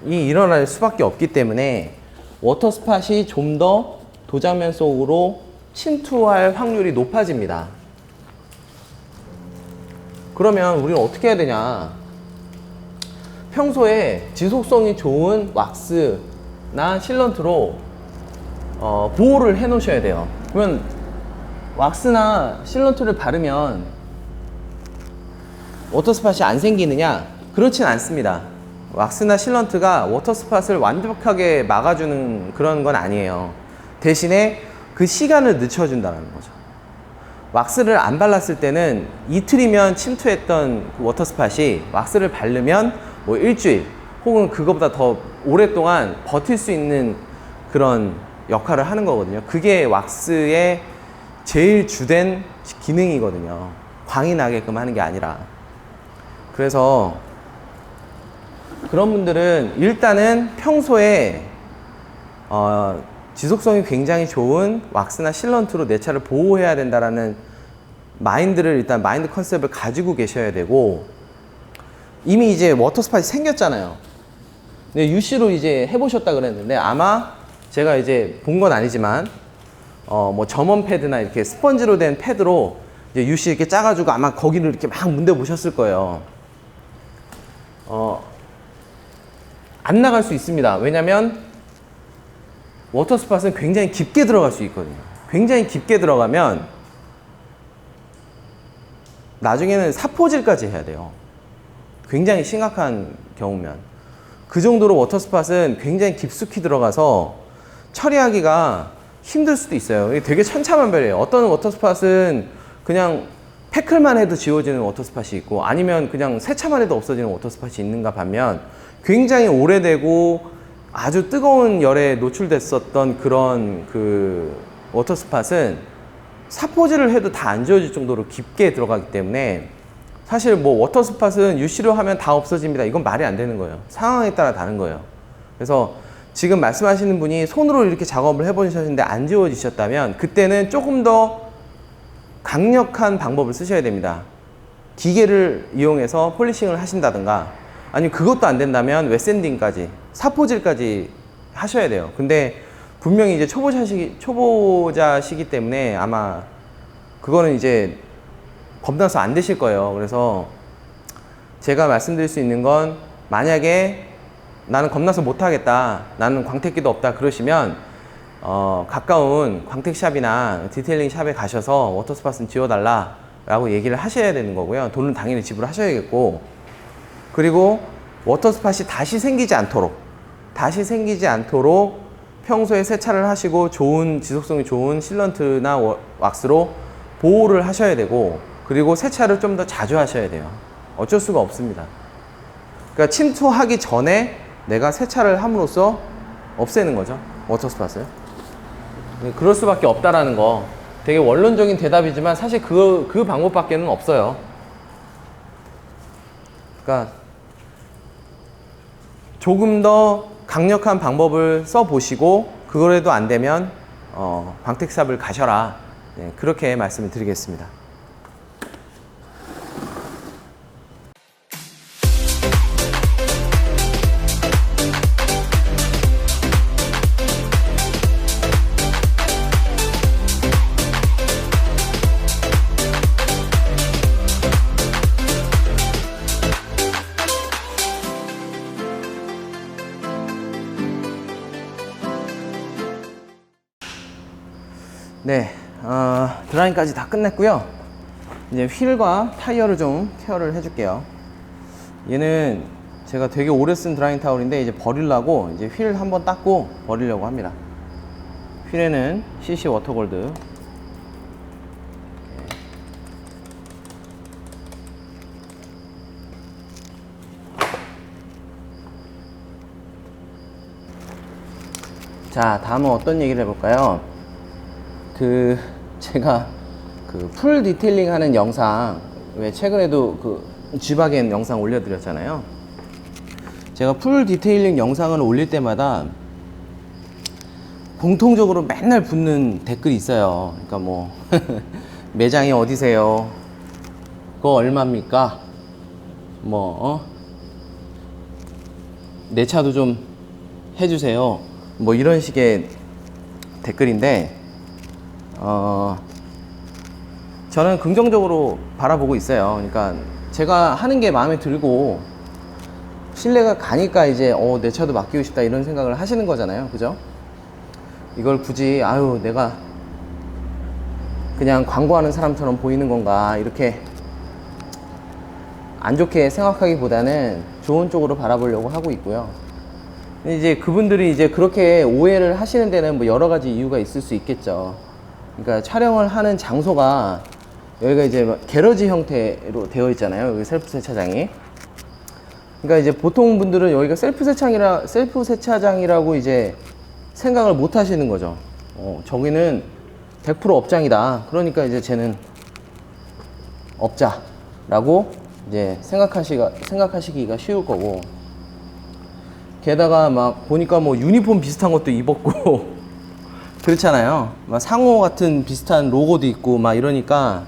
일어날 수밖에 없기 때문에 워터 스팟이 좀 더 도장면 속으로 침투할 확률이 높아집니다. 그러면 우리는 어떻게 해야 되냐? 평소에 지속성이 좋은 왁스나 실런트로 보호를 해 놓으셔야 돼요. 그러면 왁스나 실런트를 바르면 워터 스팟이 안 생기느냐? 그렇진 않습니다. 왁스나 실런트가 워터 스팟을 완벽하게 막아주는 그런 건 아니에요. 대신에 그 시간을 늦춰준다는 거죠. 왁스를 안 발랐을 때는 이틀이면 침투했던 그 워터 스팟이 왁스를 바르면 뭐 일주일 혹은 그거보다 더 오랫동안 버틸 수 있는 그런 역할을 하는 거거든요. 그게 왁스의 제일 주된 기능이거든요. 광이 나게끔 하는 게 아니라. 그래서 그런 분들은 일단은 평소에 지속성이 굉장히 좋은 왁스나 실런트로 내 차를 보호해야 된다라는 마인드 컨셉을 가지고 계셔야 되고, 이미 이제 워터 스팟이 생겼잖아요. 근데 UC로 이제 해보셨다 그랬는데 아마 제가 이제 본 건 아니지만 뭐 점원 패드나 이렇게 스펀지로 된 패드로 이제 UC 이렇게 짜가지고 아마 거기를 이렇게 막 문대 보셨을 거예요. 안 나갈 수 있습니다. 왜냐면 워터스팟은 굉장히 깊게 들어갈 수 있거든요. 굉장히 깊게 들어가면 나중에는 사포질까지 해야 돼요. 굉장히 심각한 경우면. 그 정도로 워터스팟은 굉장히 깊숙이 들어가서 처리하기가 힘들 수도 있어요. 이게 되게 천차만별이에요. 어떤 워터스팟은 그냥 태클만 해도 지워지는 워터스팟이 있고, 아니면 그냥 세차만 해도 없어지는 워터스팟이 있는가 반면, 굉장히 오래되고 아주 뜨거운 열에 노출됐었던 그런 그 워터스팟은 사포질을 해도 다 안 지워질 정도로 깊게 들어가기 때문에, 사실 뭐 워터스팟은 UC로 하면 다 없어집니다, 이건 말이 안 되는 거예요. 상황에 따라 다른 거예요. 그래서 지금 말씀하시는 분이 손으로 이렇게 작업을 해보셨는데 안 지워지셨다면, 그때는 조금 더 강력한 방법을 쓰셔야 됩니다. 기계를 이용해서 폴리싱을 하신다든가, 아니면 그것도 안 된다면 웨샌딩까지, 사포질까지 하셔야 돼요. 근데 분명히 이제 초보자시기 때문에 아마 그거는 이제 겁나서 안 되실 거예요. 그래서 제가 말씀드릴 수 있는 건, 만약에 나는 겁나서 못하겠다, 나는 광택기도 없다 그러시면 가까운 광택샵이나 디테일링 샵에 가셔서 워터스팟은 지워달라 라고 얘기를 하셔야 되는 거고요. 돈은 당연히 지불하셔야겠고, 그리고 워터스팟이 다시 생기지 않도록 평소에 세차를 하시고 좋은, 지속성이 좋은 실런트나 왁스로 보호를 하셔야 되고, 그리고 세차를 좀 더 자주 하셔야 돼요. 어쩔 수가 없습니다. 그러니까 침투하기 전에 내가 세차를 함으로써 없애는 거죠, 워터스팟을. 그럴 수밖에 없다라는 거, 되게 원론적인 대답이지만 사실 그 방법밖에는 없어요. 그러니까 조금 더 강력한 방법을 써보시고, 그거라도 안 되면 광택샵을 가셔라, 네, 그렇게 말씀을 드리겠습니다. 네, 드라잉까지 다 끝냈고요. 이제 휠과 타이어를 좀 케어를 해줄게요. 얘는 제가 되게 오래 쓴 드라잉 타올인데 이제 버리려고, 이제 휠 한번 닦고 버리려고 합니다. 휠에는 CC 워터골드, 자, 다음은 어떤 얘기를 해볼까요? 제가 풀 디테일링 하는 영상, 왜 최근에도 G바겐 영상 올려드렸잖아요. 제가 풀 디테일링 영상을 올릴 때마다 공통적으로 맨날 붙는 댓글이 있어요. 그러니까 뭐 매장이 어디세요? 그거 얼마입니까? 내 차도 좀 해주세요, 뭐 이런 식의 댓글인데, 저는 긍정적으로 바라보고 있어요. 그러니까 제가 하는 게 마음에 들고 신뢰가 가니까 이제 내 차도 맡기고 싶다, 이런 생각을 하시는 거잖아요, 그죠? 이걸 굳이 내가 그냥 광고하는 사람처럼 보이는 건가, 이렇게 안 좋게 생각하기보다는 좋은 쪽으로 바라보려고 하고 있고요. 이제 그분들이 이제 그렇게 오해를 하시는 데는 뭐 여러 가지 이유가 있을 수 있겠죠. 그러니까 촬영을 하는 장소가 여기가 이제 게러지 형태로 되어 있잖아요, 여기 셀프 세차장이. 그러니까 이제 보통 분들은 여기가 셀프 세차장이라고 이제 생각을 못 하시는 거죠. 저기는 100% 업장이다, 그러니까 이제 쟤는 업자라고 이제 생각하시기가 쉬울 거고, 게다가 막 보니까 뭐 유니폼 비슷한 것도 입었고 그렇잖아요. 막 상호 같은 비슷한 로고도 있고 막 이러니까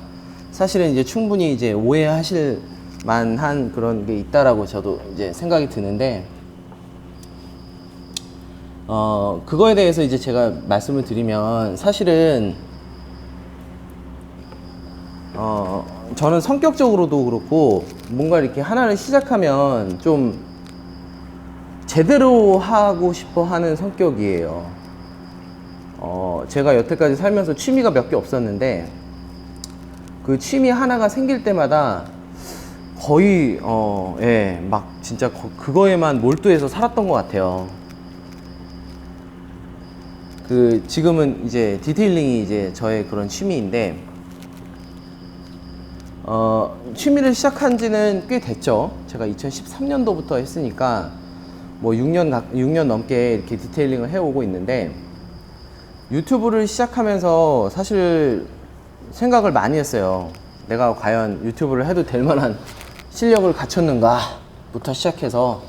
사실은 이제 충분히 이제 오해하실 만한 그런 게 있다라고 저도 이제 생각이 드는데, 그거에 대해서 이제 제가 말씀을 드리면 사실은 저는 성격적으로도 그렇고 뭔가 이렇게 하나를 시작하면 좀 제대로 하고 싶어 하는 성격이에요. 제가 여태까지 살면서 취미가 몇 개 없었는데 그 취미 하나가 생길 때마다 거의 예, 막 진짜 그거에만 몰두해서 살았던 것 같아요. 그 지금은 이제 디테일링이 이제 저의 그런 취미인데 취미를 시작한 지는 꽤 됐죠. 제가 2013년도부터 했으니까 뭐 6년 넘게 이렇게 디테일링을 해오고 있는데 유튜브를 시작하면서 사실 생각을 많이 했어요. 내가 과연 유튜브를 해도 될 만한 실력을 갖췄는가 부터 시작해서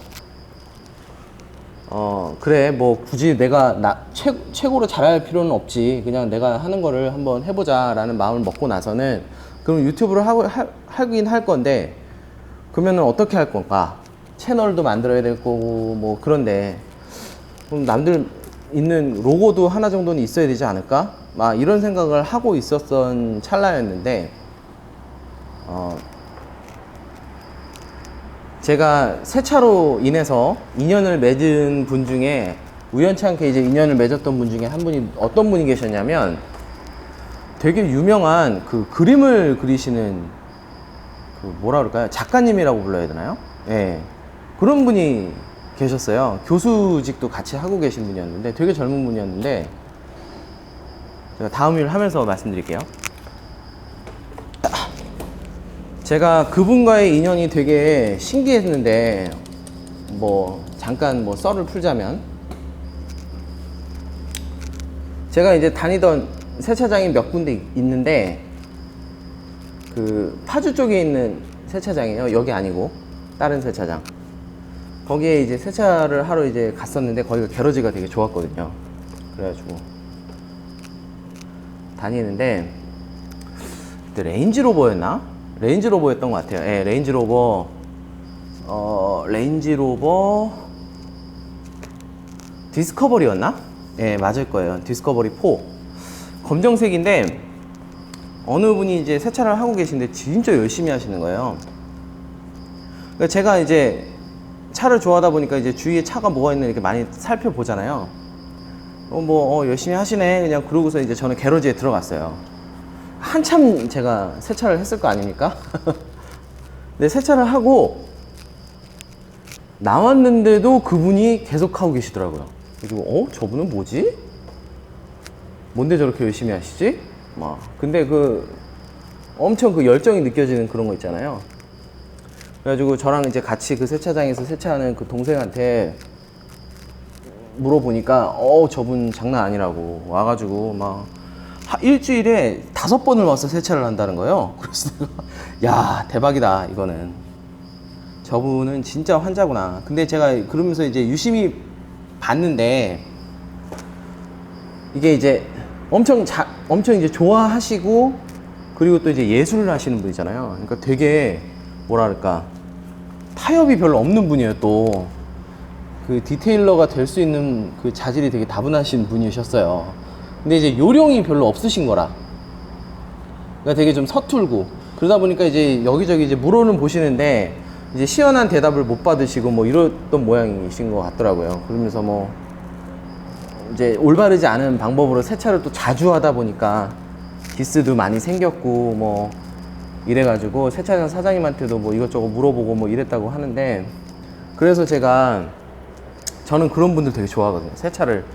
그래 뭐 굳이 내가 최고로 잘할 필요는 없지, 그냥 내가 하는 거를 한번 해보자 라는 마음을 먹고 나서는 그럼 유튜브를 하긴 할 건데 그러면은 어떻게 할 건가, 채널도 만들어야 될 거고 뭐 그런데 그럼 남들 있는 로고도 하나 정도는 있어야 되지 않을까, 막 이런 생각을 하고 있었던 찰나였는데 제가 세차로 인해서 인연을 맺은 분 중에 우연치 않게 이제 인연을 맺었던 분 중에 한 분이 어떤 분이 계셨냐면 되게 유명한 그 그림을 그리시는 그 뭐라 그럴까요? 작가님이라고 불러야 되나요? 예. 그런 분이 계셨어요. 교수직도 같이 하고 계신 분이었는데 되게 젊은 분이었는데 제가 다음 일을 하면서 말씀드릴게요. 제가 그분과의 인연이 되게 신기했는데 뭐 잠깐 뭐 썰을 풀자면 제가 이제 다니던 세차장이 몇 군데 있는데 그 파주 쪽에 있는 세차장이에요. 여기 아니고 다른 세차장. 거기에 이제 세차를 하러 이제 갔었는데 거기가 게러지가 되게 좋았거든요. 그래가지고 다니는데 그때 레인지로버였나? 레인지로버였던 것 같아요. 예, 레인지로버 디스커버리였나? 예, 맞을 거예요. 디스커버리 4 검정색인데 어느 분이 이제 세차를 하고 계신데 진짜 열심히 하시는 거예요. 그러니까 제가 이제 차를 좋아하다 보니까 이제 주위에 차가 뭐가 있나 이렇게 많이 살펴보잖아요. 열심히 하시네 그냥 그러고서 이제 저는 게러지에 들어갔어요. 한참 제가 세차를 했을 거 아닙니까? 근데 세차를 하고 나왔는데도 그분이 계속 하고 계시더라고요. 그리고 저분은 뭐지? 뭔데 저렇게 열심히 하시지? 막 근데 엄청 그 열정이 느껴지는 그런 거 있잖아요. 그래가지고 저랑 이제 같이 그 세차장에서 세차하는 그 동생한테 물어보니까 저분 장난 아니라고 와가지고 막 일주일에 5번을 와서 세차를 한다는 거예요. 그래서 내가 야 대박이다 이거는, 저분은 진짜 환자구나. 근데 제가 그러면서 이제 유심히 봤는데 이게 이제 엄청 이제 좋아하시고 그리고 또 이제 예술을 하시는 분이잖아요. 그러니까 되게 뭐랄까 타협이 별로 없는 분이에요. 또 그 디테일러가 될 수 있는 그 자질이 되게 다분하신 분이셨어요. 근데 이제 요령이 별로 없으신 거라. 그러니까 되게 좀 서툴고 그러다 보니까 이제 여기저기 이제 물어는 보시는데 이제 시원한 대답을 못 받으시고 뭐 이랬던 모양이신 것 같더라고요. 그러면서 뭐 이제 올바르지 않은 방법으로 세차를 또 자주 하다 보니까 기스도 많이 생겼고 뭐 이래가지고 세차장 사장님한테도 뭐 이것저것 물어보고 뭐 이랬다고 하는데, 그래서 저는 그런 분들 되게 좋아하거든요. 세차를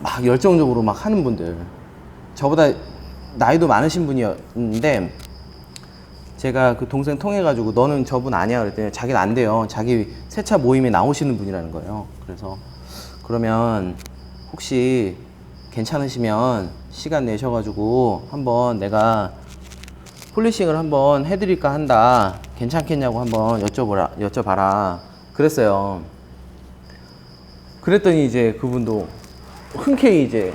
막 열정적으로 막 하는 분들. 저보다 나이도 많으신 분이었는데 제가 그 동생 통해 가지고 너는 저분 아니야 그랬더니 자기는 안 돼요. 자기 세차 모임에 나오시는 분이라는 거예요. 그래서 그러면 혹시 괜찮으시면 시간 내셔가지고 한번 내가 폴리싱을 한번 해드릴까 한다. 괜찮겠냐고 한번 여쭤봐라. 그랬어요. 그랬더니 이제 그분도 흔쾌히 이제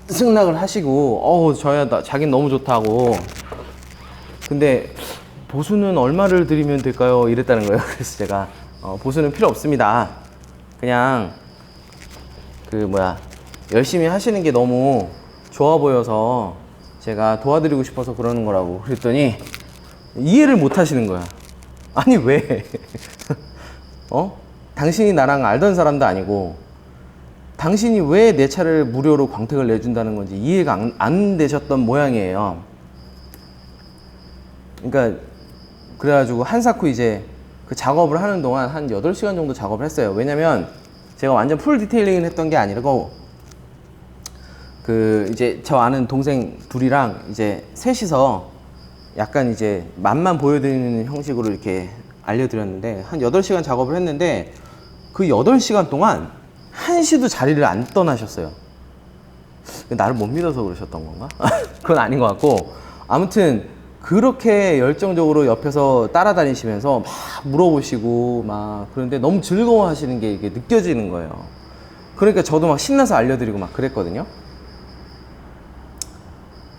승낙을 하시고, 자기는 너무 좋다고. 근데 보수는 얼마를 드리면 될까요? 이랬다는 거예요. 그래서 제가 보수는 필요 없습니다. 그냥 그 뭐야 열심히 하시는 게 너무 좋아 보여서 제가 도와드리고 싶어서 그러는 거라고 그랬더니 이해를 못 하시는 거야. 아니 왜? 당신이 나랑 알던 사람도 아니고 당신이 왜 내 차를 무료로 광택을 내준다는 건지 이해가 안 되셨던 모양이에요. 그러니까 그래가지고 한사코 이제 그 작업을 하는 동안 한 8시간 정도 작업을 했어요. 왜냐면 제가 완전 풀 디테일링을 했던 게 아니고 그 이제 저 아는 동생 둘이랑 이제 셋이서 약간 이제 맛만 보여드리는 형식으로 이렇게 알려드렸는데 한 8시간 작업을 했는데 그 8시간 동안 한시도 자리를 안 떠나셨어요. 나를 못 믿어서 그러셨던 건가? 그건 아닌 것 같고 아무튼 그렇게 열정적으로 옆에서 따라다니시면서 막 물어보시고 막 그런데 너무 즐거워하시는 게 이게 느껴지는 거예요. 그러니까 저도 막 신나서 알려드리고 막 그랬거든요.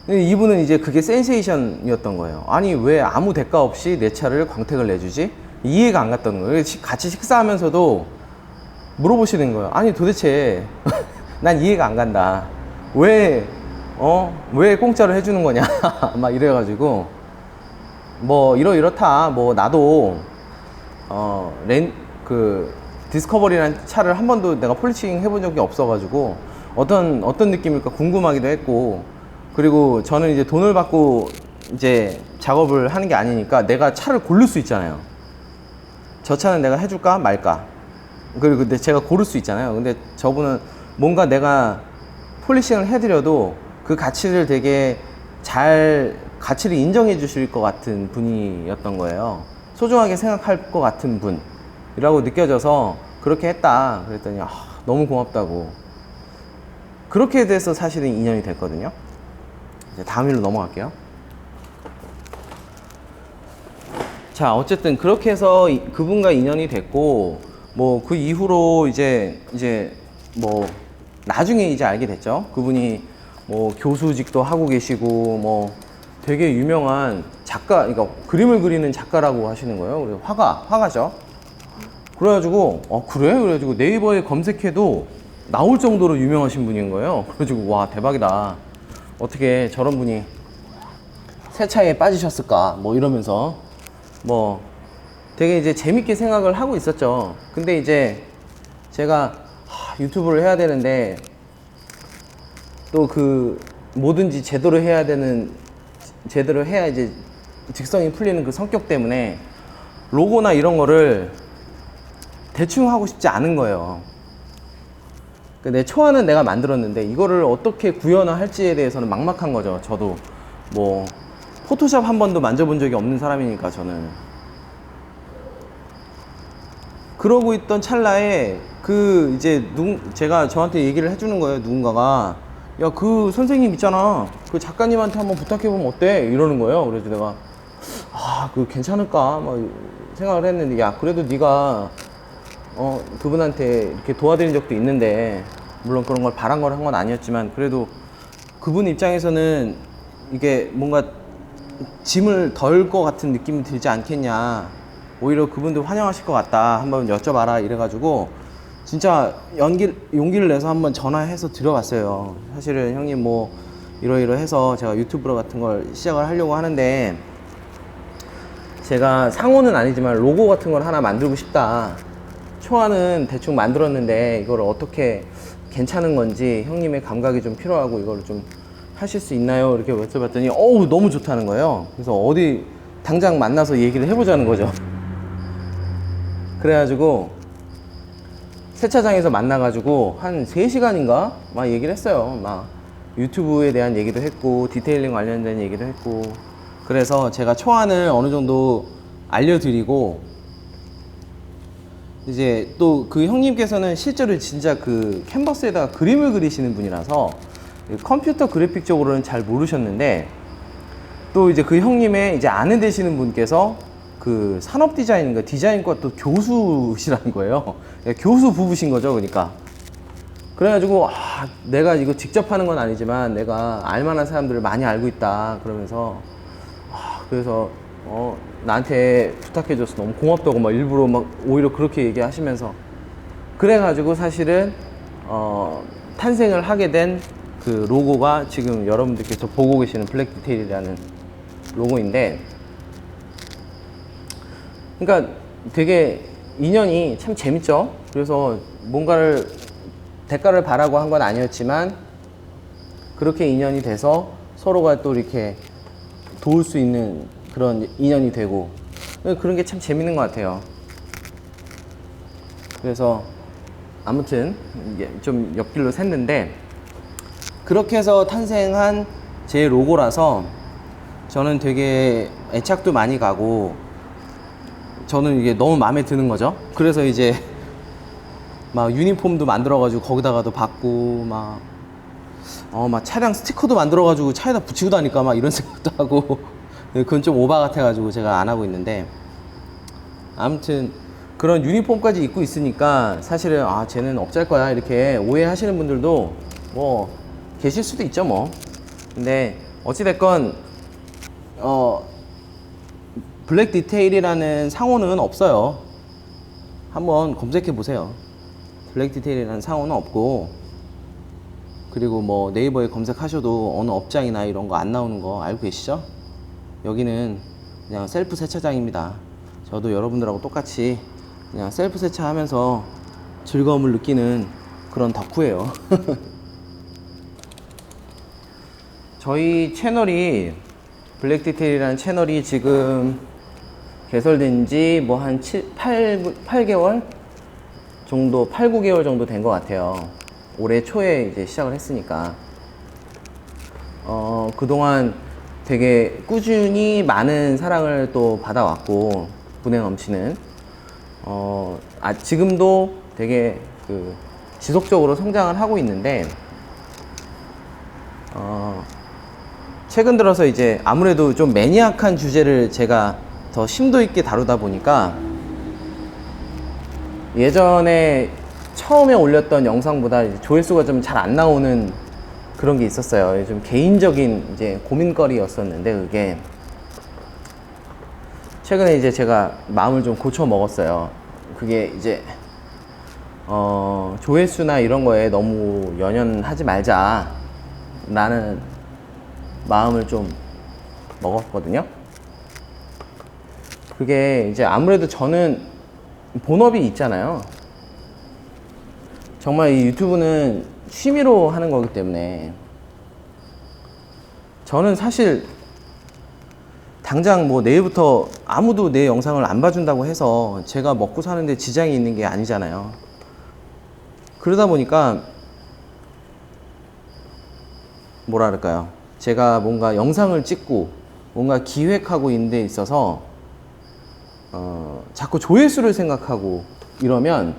근데 이분은 이제 그게 센세이션이었던 거예요. 아니 왜 아무 대가 없이 내 차를 광택을 내주지? 이해가 안 갔다는 거예요. 같이 식사하면서도 물어보시는 거예요. 아니 도대체 난 이해가 안 간다. 왜 공짜로 해주는 거냐? 막 이래가지고 뭐 이렇다. 뭐 나도 그 디스커버리라는 차를 한 번도 내가 폴리싱 해본 적이 없어가지고 어떤 느낌일까 궁금하기도 했고 그리고 저는 이제 돈을 받고 이제 작업을 하는 게 아니니까 내가 차를 고를 수 있잖아요. 저 차는 내가 해줄까 말까. 그리고 근데 제가 고를 수 있잖아요. 근데 저분은 뭔가 내가 폴리싱을 해드려도 그 가치를 되게 잘 가치를 인정해 주실 것 같은 분이었던 거예요. 소중하게 생각할 것 같은 분이라고 느껴져서 그렇게 했다 그랬더니 너무 고맙다고. 그렇게 돼서 사실은 인연이 됐거든요. 이제 다음 일로 넘어갈게요. 자 어쨌든 그렇게 해서 그분과 인연이 됐고 뭐 그 이후로 이제 뭐 나중에 이제 알게 됐죠. 그분이 뭐 교수직도 하고 계시고 뭐 되게 유명한 작가, 그러니까 그림을 그리는 작가라고 하시는 거예요. 그래서 화가죠. 그래가지고 그래? 그래가지고 네이버에 검색해도 나올 정도로 유명하신 분인 거예요. 그래가지고 와 대박이다. 어떻게 저런 분이 세차에 빠지셨을까? 뭐 이러면서 뭐 되게 이제 재밌게 생각을 하고 있었죠. 근데 이제 제가 유튜브를 해야 되는데 또 그 뭐든지 제대로 해야 이제 직성이 풀리는 그 성격 때문에 로고나 이런 거를 대충 하고 싶지 않은 거예요. 내 초안은 내가 만들었는데 이거를 어떻게 구현할지에 대해서는 막막한 거죠. 저도 뭐 포토샵 한 번도 만져본 적이 없는 사람이니까 저는. 그러고 있던 찰나에 그 이제 제가 저한테 얘기를 해주는 거예요. 누군가가 야 그 선생님 있잖아 그 작가님한테 한번 부탁해보면 어때? 이러는 거예요. 그래서 내가 그 괜찮을까 막 생각을 했는데 야 그래도 네가 그분한테 이렇게 도와드린 적도 있는데 물론 그런 걸 바란 걸 한 건 아니었지만 그래도 그분 입장에서는 이게 뭔가 짐을 덜 것 같은 느낌이 들지 않겠냐, 오히려 그분도 환영하실 것 같다, 한번 여쭤봐라 이래가지고 진짜 용기를 내서 한번 전화해서 드려봤어요. 사실은 형님 뭐 이러이러해서 제가 유튜브 같은 걸 시작을 하려고 하는데 제가 상호는 아니지만 로고 같은 걸 하나 만들고 싶다. 초안은 대충 만들었는데 이걸 어떻게 괜찮은 건지 형님의 감각이 좀 필요하고 이걸 좀 하실 수 있나요? 이렇게 여쭤봤더니 어우 너무 좋다는 거예요. 그래서 어디 당장 만나서 얘기를 해보자는 거죠. 그래가지고 세차장에서 만나가지고 한 3시간인가 막 얘기를 했어요. 막 유튜브에 대한 얘기도 했고 디테일링 관련된 얘기도 했고 그래서 제가 초안을 어느 정도 알려드리고 이제 또 그 형님께서는 실제로 진짜 그 캔버스에다가 그림을 그리시는 분이라서 컴퓨터 그래픽 쪽으로는 잘 모르셨는데 또 이제 그 형님의 이제 아는 되시는 분께서 그 산업 디자인인가 디자인과 또 교수시라는 거예요. 교수 부부신 거죠. 그러니까 그래가지고 내가 이거 직접 하는 건 아니지만 내가 알만한 사람들을 많이 알고 있다 그러면서 그래서 나한테 부탁해줘서 너무 고맙다고 막 일부러 막 오히려 그렇게 얘기하시면서 그래가지고 사실은 탄생을 하게 된 그 로고가 지금 여러분들께서 보고 계시는 블랙 디테일이라는 로고인데, 그러니까 되게 인연이 참 재밌죠. 그래서 뭔가를 대가를 바라고 한 건 아니었지만 그렇게 인연이 돼서 서로가 또 이렇게 도울 수 있는 그런 인연이 되고, 그런 게 참 재밌는 것 같아요. 그래서 아무튼 이게 좀 옆길로 샜는데, 그렇게 해서 탄생한 제 로고라서 저는 되게 애착도 많이 가고 저는 이게 너무 마음에 드는 거죠. 그래서 이제 막 유니폼도 만들어가지고 거기다가도 받고 막 차량 스티커도 만들어가지고 차에다 붙이고 다니까 막 이런 생각도 하고 그건 좀 오바 같아가지고 제가 안 하고 있는데, 아무튼 그런 유니폼까지 입고 있으니까 사실은 쟤는 업자일 거야 이렇게 오해하시는 분들도 뭐 계실 수도 있죠 뭐. 근데 어찌됐건 블랙 디테일이라는 상호는 없어요. 한번 검색해 보세요. 블랙 디테일이라는 상호는 없고, 그리고 뭐 네이버에 검색하셔도 어느 업장이나 이런 거 안 나오는 거 알고 계시죠? 여기는 그냥 셀프 세차장입니다. 저도 여러분들하고 똑같이 그냥 셀프 세차하면서 즐거움을 느끼는 그런 덕후예요. 저희 채널이, 블랙 디테일이라는 채널이 지금 개설된 지 뭐 한 8개월 정도, 8, 9개월 정도 된 것 같아요. 올해 초에 이제 시작을 했으니까. 그동안 되게 꾸준히 많은 사랑을 또 받아왔고, 분에 넘치는, 지금도 되게 지속적으로 성장을 하고 있는데, 최근 들어서 이제 아무래도 좀 매니악한 주제를 제가 더 심도 있게 다루다 보니까 예전에 처음에 올렸던 영상보다 조회수가 좀 잘 안 나오는 그런 게 있었어요. 좀 개인적인 이제 고민거리였었는데, 그게 최근에 이제 제가 마음을 좀 고쳐 먹었어요. 그게 이제 조회수나 이런 거에 너무 연연하지 말자 라는 마음을 좀 먹었거든요. 그게 이제 아무래도 저는 본업이 있잖아요. 정말 이 유튜브는 취미로 하는 거기 때문에 저는 사실 당장 뭐 내일부터 아무도 내 영상을 안 봐준다고 해서 제가 먹고 사는데 지장이 있는 게 아니잖아요. 그러다 보니까 뭐라 그럴까요? 제가 뭔가 영상을 찍고 뭔가 기획하고 있는 데 있어서 자꾸 조회수를 생각하고 이러면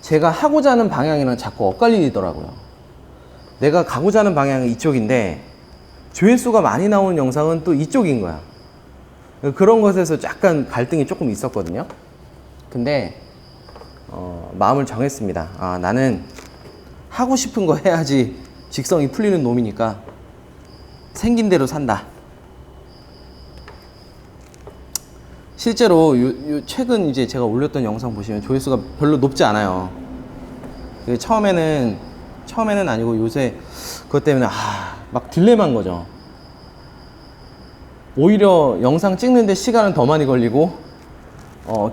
제가 하고자 하는 방향이랑 자꾸 엇갈리더라고요. 내가 가고자 하는 방향은 이쪽인데 조회수가 많이 나오는 영상은 또 이쪽인 거야. 그런 것에서 약간 갈등이 조금 있었거든요. 근데 마음을 정했습니다. 나는 하고 싶은 거 해야지 직성이 풀리는 놈이니까 생긴 대로 산다. 실제로 최근 이제 제가 올렸던 영상 보시면 조회수가 별로 높지 않아요. 처음에는 아니고 요새 그것 때문에 막 딜레마인 거죠. 오히려 영상 찍는데 시간은 더 많이 걸리고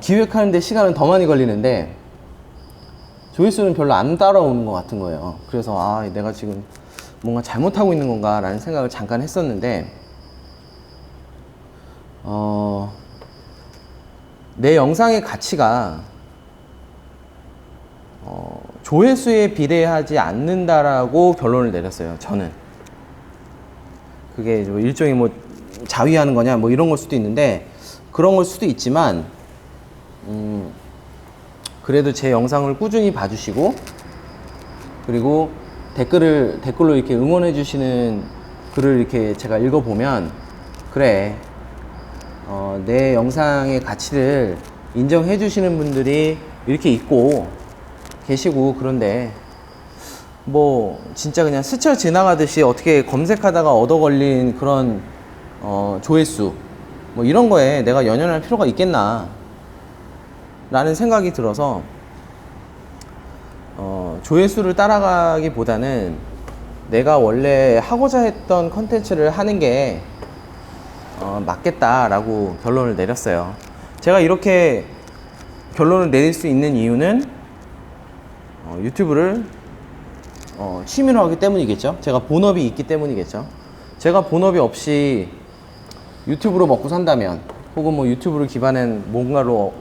기획하는데 시간은 더 많이 걸리는데 조회수는 별로 안 따라오는 것 같은 거예요. 그래서 내가 지금 뭔가 잘못하고 있는 건가 라는 생각을 잠깐 했었는데, 내 영상의 가치가 조회수에 비례하지 않는다라고 결론을 내렸어요. 저는 그게 일종의 뭐 자위하는 거냐 뭐 이런 걸 수도 있는데, 그런 걸 수도 있지만 그래도 제 영상을 꾸준히 봐주시고, 그리고 댓글로 이렇게 응원해 주시는 글을 이렇게 제가 읽어보면, 그래, 내 영상의 가치를 인정해 주시는 분들이 이렇게 있고 계시고, 그런데 뭐 진짜 그냥 스쳐 지나가듯이 어떻게 검색하다가 얻어 걸린 그런 조회수 뭐 이런 거에 내가 연연할 필요가 있겠나 라는 생각이 들어서 조회수를 따라가기보다는 내가 원래 하고자 했던 컨텐츠를 하는 게 맞겠다라고 결론을 내렸어요. 제가 이렇게 결론을 내릴 수 있는 이유는 유튜브를 취미로 하기 때문이겠죠. 제가 본업이 있기 때문이겠죠. 제가 본업이 없이 유튜브로 먹고 산다면, 혹은 뭐 유튜브를 기반한 뭔가로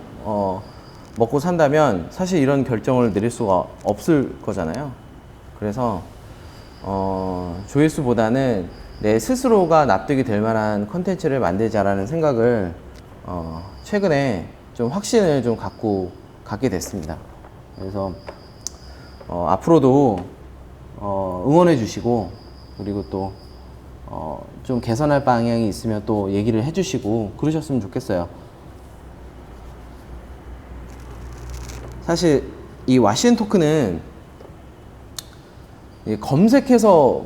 먹고 산다면 사실 이런 결정을 내릴 수가 없을 거잖아요. 그래서 조회수보다는 내 스스로가 납득이 될 만한 컨텐츠를 만들자라는 생각을 최근에 좀 확신을 좀 갖게 됐습니다. 그래서 앞으로도 응원해 주시고, 그리고 또 좀 개선할 방향이 있으면 또 얘기를 해 주시고 그러셨으면 좋겠어요. 사실 이 와시앤 토크는 검색해서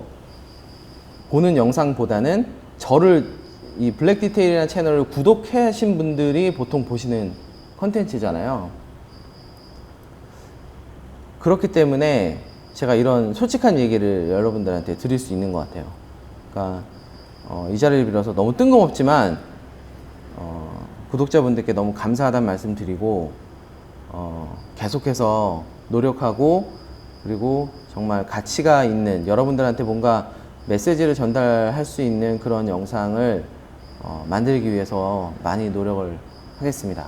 보는 영상보다는 저를, 이 블랙 디테일이라는 채널을 구독해 하신 분들이 보통 보시는 컨텐츠잖아요. 그렇기 때문에 제가 이런 솔직한 얘기를 여러분들한테 드릴 수 있는 것 같아요. 그러니까 이 자리를 빌어서 너무 뜬금없지만 구독자분들께 너무 감사하다는 말씀 드리고, 계속해서 노력하고, 그리고 정말 가치가 있는, 여러분들한테 뭔가 메시지를 전달할 수 있는 그런 영상을 만들기 위해서 많이 노력을 하겠습니다.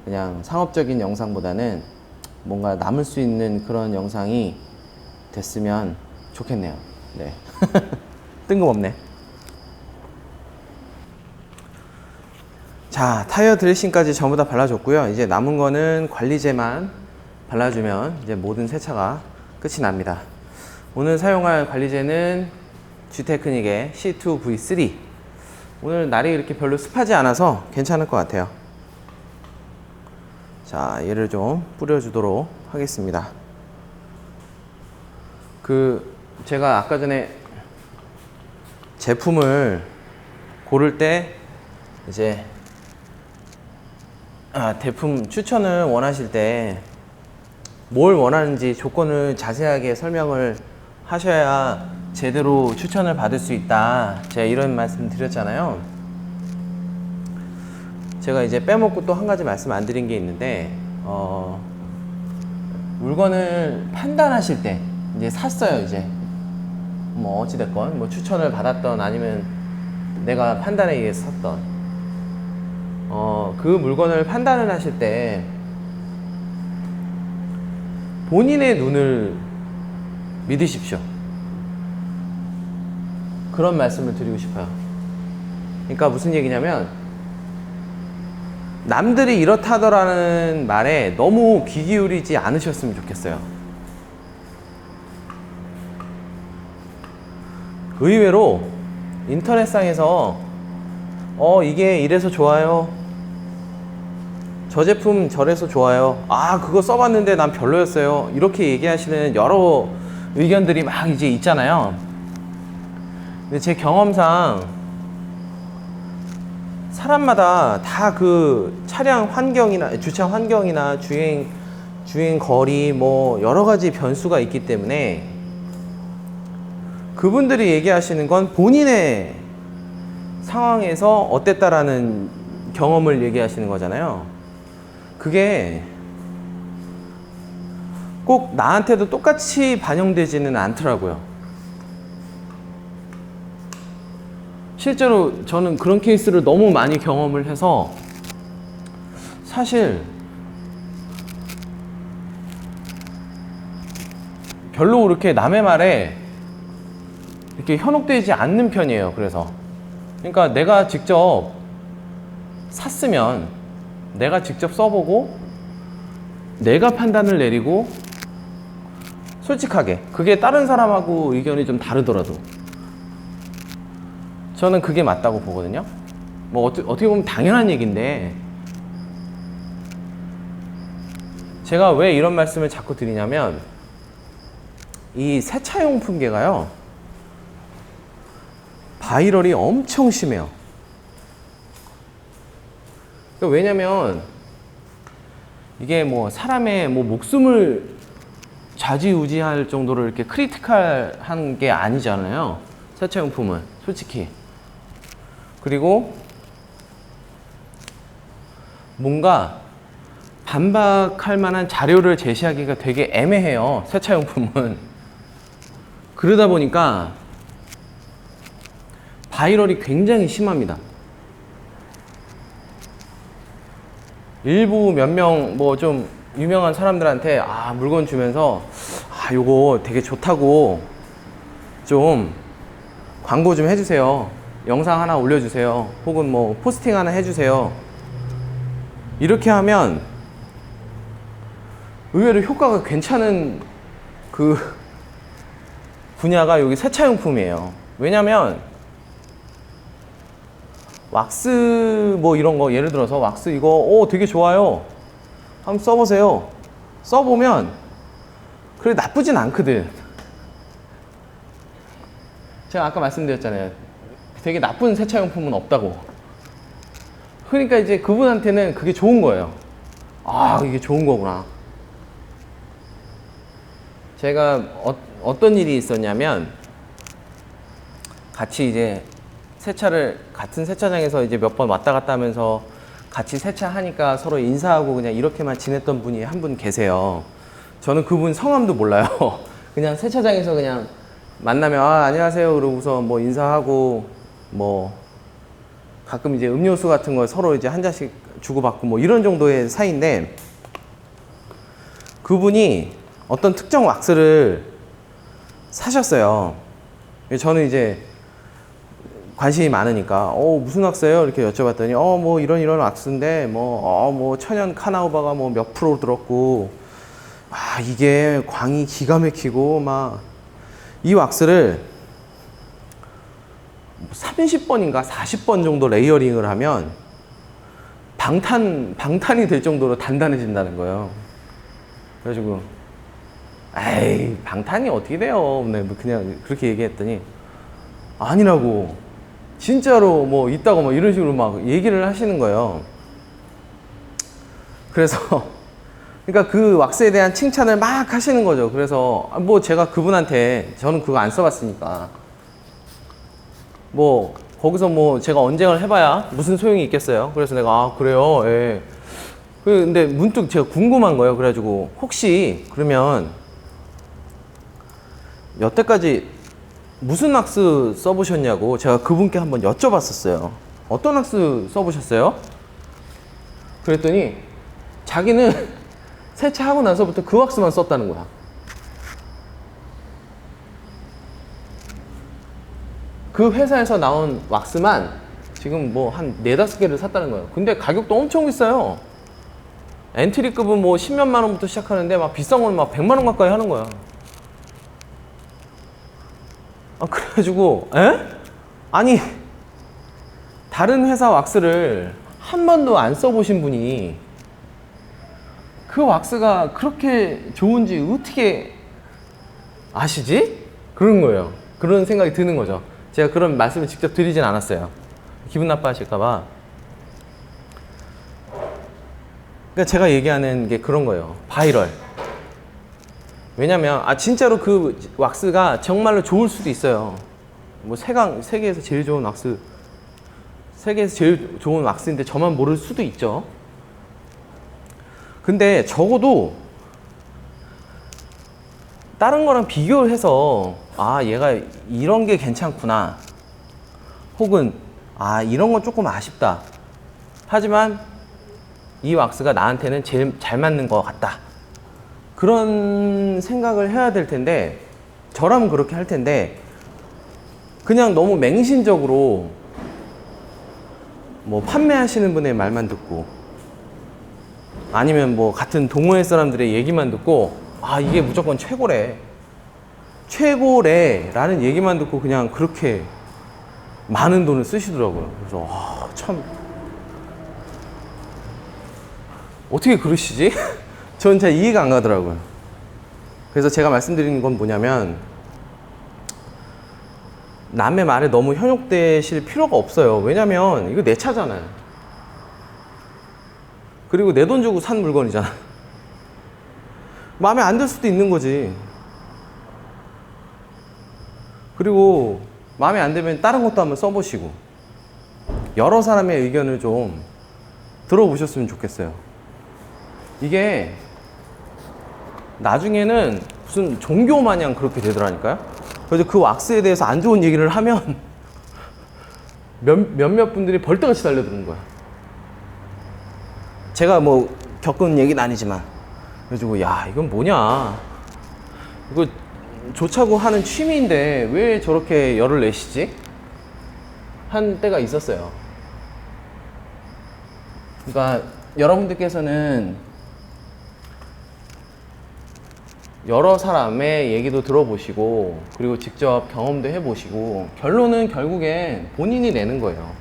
그냥 상업적인 영상보다는 뭔가 남을 수 있는 그런 영상이 됐으면 좋겠네요. 네. 뜬금없네. 자, 타이어 드레싱까지 전부 다 발라줬고요. 이제 남은 거는 관리제만 발라주면 이제 모든 세차가 끝이 납니다. 오늘 사용할 관리제는 G테크닉의 C2V3. 오늘 날이 이렇게 별로 습하지 않아서 괜찮을 것 같아요. 자, 얘를 좀 뿌려주도록 하겠습니다. 제가 아까 전에 제품을 고를 때 이제 제품 추천을 원하실 때 뭘 원하는지 조건을 자세하게 설명을 하셔야 제대로 추천을 받을 수 있다, 제가 이런 말씀 드렸잖아요. 제가 이제 빼먹고 또 한 가지 말씀 안 드린 게 있는데, 물건을 판단하실 때 이제 샀어요. 이제 뭐 어찌됐건 뭐 추천을 받았던 아니면 내가 판단에 의해서 샀던 그 물건을 판단을 하실 때 본인의 눈을 믿으십시오. 그런 말씀을 드리고 싶어요. 그러니까 무슨 얘기냐면, 남들이 이렇다더라는 말에 너무 귀 기울이지 않으셨으면 좋겠어요. 의외로 인터넷상에서 이게 이래서 좋아요, 저 제품 저래서 좋아요, 그거 써봤는데 난 별로였어요, 이렇게 얘기하시는 여러 의견들이 막 이제 있잖아요. 근데 제 경험상 사람마다 다 그 차량 환경이나 주차 환경이나 주행 거리 뭐 여러 가지 변수가 있기 때문에 그분들이 얘기하시는 건 본인의 상황에서 어땠다라는 경험을 얘기하시는 거잖아요. 그게 꼭 나한테도 똑같이 반영되지는 않더라고요. 실제로 저는 그런 케이스를 너무 많이 경험을 해서 사실 별로 그렇게 남의 말에 이렇게 현혹되지 않는 편이에요. 그러니까 내가 직접 샀으면 내가 직접 써보고 내가 판단을 내리고, 솔직하게 그게 다른 사람하고 의견이 좀 다르더라도 저는 그게 맞다고 보거든요. 뭐 어떻게 보면 당연한 얘기인데, 제가 왜 이런 말씀을 자꾸 드리냐면, 이 세차용품계가요 바이럴이 엄청 심해요. 왜냐면 이게 뭐 사람의 뭐 목숨을 좌지우지할 정도로 이렇게 크리티컬한 게 아니잖아요. 세차용품은 솔직히. 그리고 뭔가 반박할 만한 자료를 제시하기가 되게 애매해요. 세차용품은. 그러다 보니까 바이럴이 굉장히 심합니다. 일부 몇 명 뭐 좀 유명한 사람들한테 물건 주면서 요거 되게 좋다고 좀 광고 좀 해주세요. 영상 하나 올려주세요. 혹은 뭐 포스팅 하나 해주세요. 이렇게 하면 의외로 효과가 괜찮은 그 분야가 여기 세차용품이에요. 왜냐면 왁스 뭐 이런 거 예를 들어서 왁스 이거 되게 좋아요. 한번 써보세요. 써보면 그래 나쁘진 않거든. 제가 아까 말씀드렸잖아요. 되게 나쁜 세차용품은 없다고. 그러니까 이제 그분한테는 그게 좋은 거예요. 이게 좋은 거구나. 제가 어떤 일이 있었냐면 같이 이제 세차를 같은 세차장에서 이제 몇 번 왔다 갔다 하면서 같이 세차하니까 서로 인사하고 그냥 이렇게만 지냈던 분이 한 분 계세요. 저는 그분 성함도 몰라요. 그냥 세차장에서 그냥 만나면 안녕하세요 그러고서 뭐 인사하고 뭐 가끔 이제 음료수 같은 거 서로 이제 한 잔씩 주고받고 뭐 이런 정도의 사이인데 그분이 어떤 특정 왁스를 사셨어요. 저는 이제 관심이 많으니까 무슨 왁스예요? 이렇게 여쭤봤더니 뭐 이런 왁스인데 뭐 천연 카나우바가 뭐 몇 프로 들었고 이게 광이 기가 막히고 막 이 왁스를 30번인가 40번 정도 레이어링을 하면 방탄이 될 정도로 단단해진다는 거예요. 그래가지고 에이 방탄이 어떻게 돼요? 그냥 그렇게 얘기했더니 아니라고 진짜로 뭐 있다고 뭐 이런 식으로 막 얘기를 하시는 거예요. 그래서 그러니까 그 왁스에 대한 칭찬을 막 하시는 거죠. 그래서 뭐 제가 그분한테 저는 그거 안 써봤으니까 뭐 거기서 뭐 제가 언쟁을 해봐야 무슨 소용이 있겠어요. 그래서 내가 그래요. 예. 근데 문득 제가 궁금한 거예요. 그래가지고 혹시 그러면 여태까지 무슨 왁스 써보셨냐고 제가 그분께 한번 여쭤봤었어요. 어떤 왁스 써보셨어요? 그랬더니 자기는 세차하고 나서부터 그 왁스만 썼다는 거야. 그 회사에서 나온 왁스만 지금 뭐 한 4-5개를 샀다는 거예요. 근데 가격도 엄청 비싸요. 엔트리급은 뭐 10몇만 원부터 시작하는데 막 비싼 건 막 100만 원 가까이 하는 거야. 그래가지고 아니 다른 회사 왁스를 한 번도 안 써보신 분이 그 왁스가 그렇게 좋은지 어떻게 아시지? 그런 거예요. 그런 생각이 드는 거죠. 제가 그런 말씀을 직접 드리진 않았어요. 기분 나빠하실까봐. 그러니까 제가 얘기하는 게 그런 거예요. 바이럴. 왜냐면 진짜로 그 왁스가 정말로 좋을 수도 있어요. 뭐 세계에서 제일 좋은 왁스, 세계에서 제일 좋은 왁스인데 저만 모를 수도 있죠. 근데 적어도 다른 거랑 비교해서 얘가 이런 게 괜찮구나, 혹은 이런 건 조금 아쉽다, 하지만 이 왁스가 나한테는 제일 잘 맞는 것 같다, 그런 생각을 해야 될 텐데, 저라면 그렇게 할 텐데 그냥 너무 맹신적으로 뭐 판매하시는 분의 말만 듣고 아니면 뭐 같은 동호회 사람들의 얘기만 듣고 이게 무조건 최고래 라는 얘기만 듣고 그냥 그렇게 많은 돈을 쓰시더라고요. 그래서 참 어떻게 그러시지? 전 잘 이해가 안 가더라고요. 그래서 제가 말씀드리는 건 뭐냐면, 남의 말에 너무 현혹되실 필요가 없어요. 왜냐면 이거 내 차잖아요. 그리고 내 돈 주고 산 물건이잖아. 마음에 안 들 수도 있는 거지. 그리고 마음에 안 들면 다른 것도 한번 써보시고 여러 사람의 의견을 좀 들어보셨으면 좋겠어요. 이게 나중에는 무슨 종교 마냥 그렇게 되더라니까요. 그래서 그 왁스에 대해서 안 좋은 얘기를 하면 몇몇 분들이 벌떼같이 달려드는 거야. 제가 뭐 겪은 얘기는 아니지만. 그래가지고 야 이건 뭐냐, 이거 좋자고 하는 취미인데 왜 저렇게 열을 내시지? 한 때가 있었어요. 그러니까 여러분들께서는 여러 사람의 얘기도 들어보시고 그리고 직접 경험도 해보시고 결론은 결국엔 본인이 내는 거예요.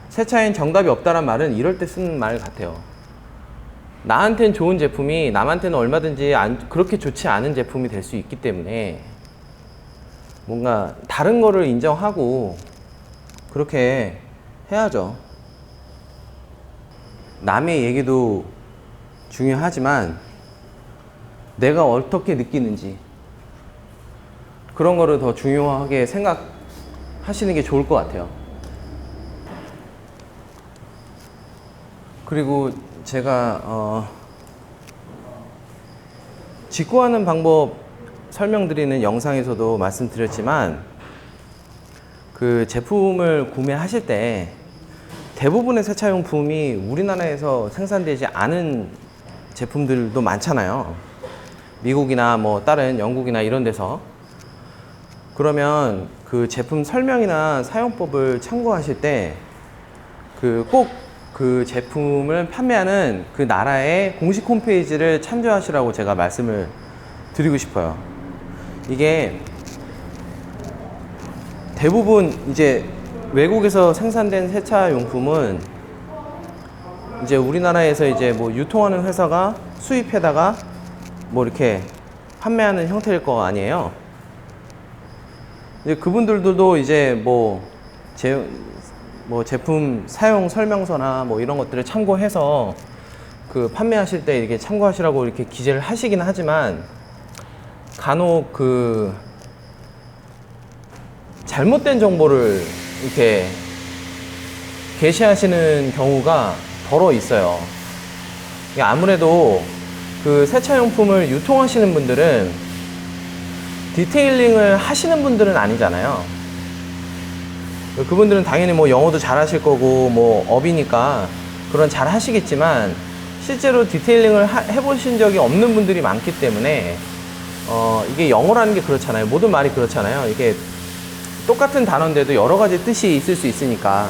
세차엔 정답이 없다란 말은 이럴 때 쓰는 말 같아요. 나한텐 좋은 제품이 남한테는 얼마든지 그렇게 좋지 않은 제품이 될 수 있기 때문에 뭔가 다른 거를 인정하고 그렇게 해야죠. 남의 얘기도 중요하지만 내가 어떻게 느끼는지 그런 거를 더 중요하게 생각하시는 게 좋을 것 같아요. 그리고 제가 직구하는 방법 설명드리는 영상에서도 말씀드렸지만 그 제품을 구매하실 때 대부분의 세차용품이 우리나라에서 생산되지 않은 제품들도 많잖아요. 미국이나 뭐 다른 영국이나 이런 데서. 그러면 그 제품 설명이나 사용법을 참고하실 때 꼭 그 제품을 판매하는 그 나라의 공식 홈페이지를 참조하시라고 제가 말씀을 드리고 싶어요. 이게 대부분 이제 외국에서 생산된 세차용품은 이제 우리나라에서 이제 뭐 유통하는 회사가 수입해다가 뭐 이렇게 판매하는 형태일 거 아니에요. 이제 그분들도 이제 뭐 제품 사용 설명서나 뭐 이런 것들을 참고해서 그 판매하실 때 이렇게 참고하시라고 이렇게 기재를 하시긴 하지만 간혹 그 잘못된 정보를 이렇게 게시하시는 경우가 덜어 있어요. 아무래도 그 세차용품을 유통하시는 분들은 디테일링을 하시는 분들은 아니잖아요. 그분들은 당연히 뭐 영어도 잘 하실 거고 뭐 업이니까 그런 잘 하시겠지만 실제로 디테일링을 해보신 적이 없는 분들이 많기 때문에 이게 영어라는 게 그렇잖아요. 모든 말이 그렇잖아요. 이게 똑같은 단어인데도 여러 가지 뜻이 있을 수 있으니까.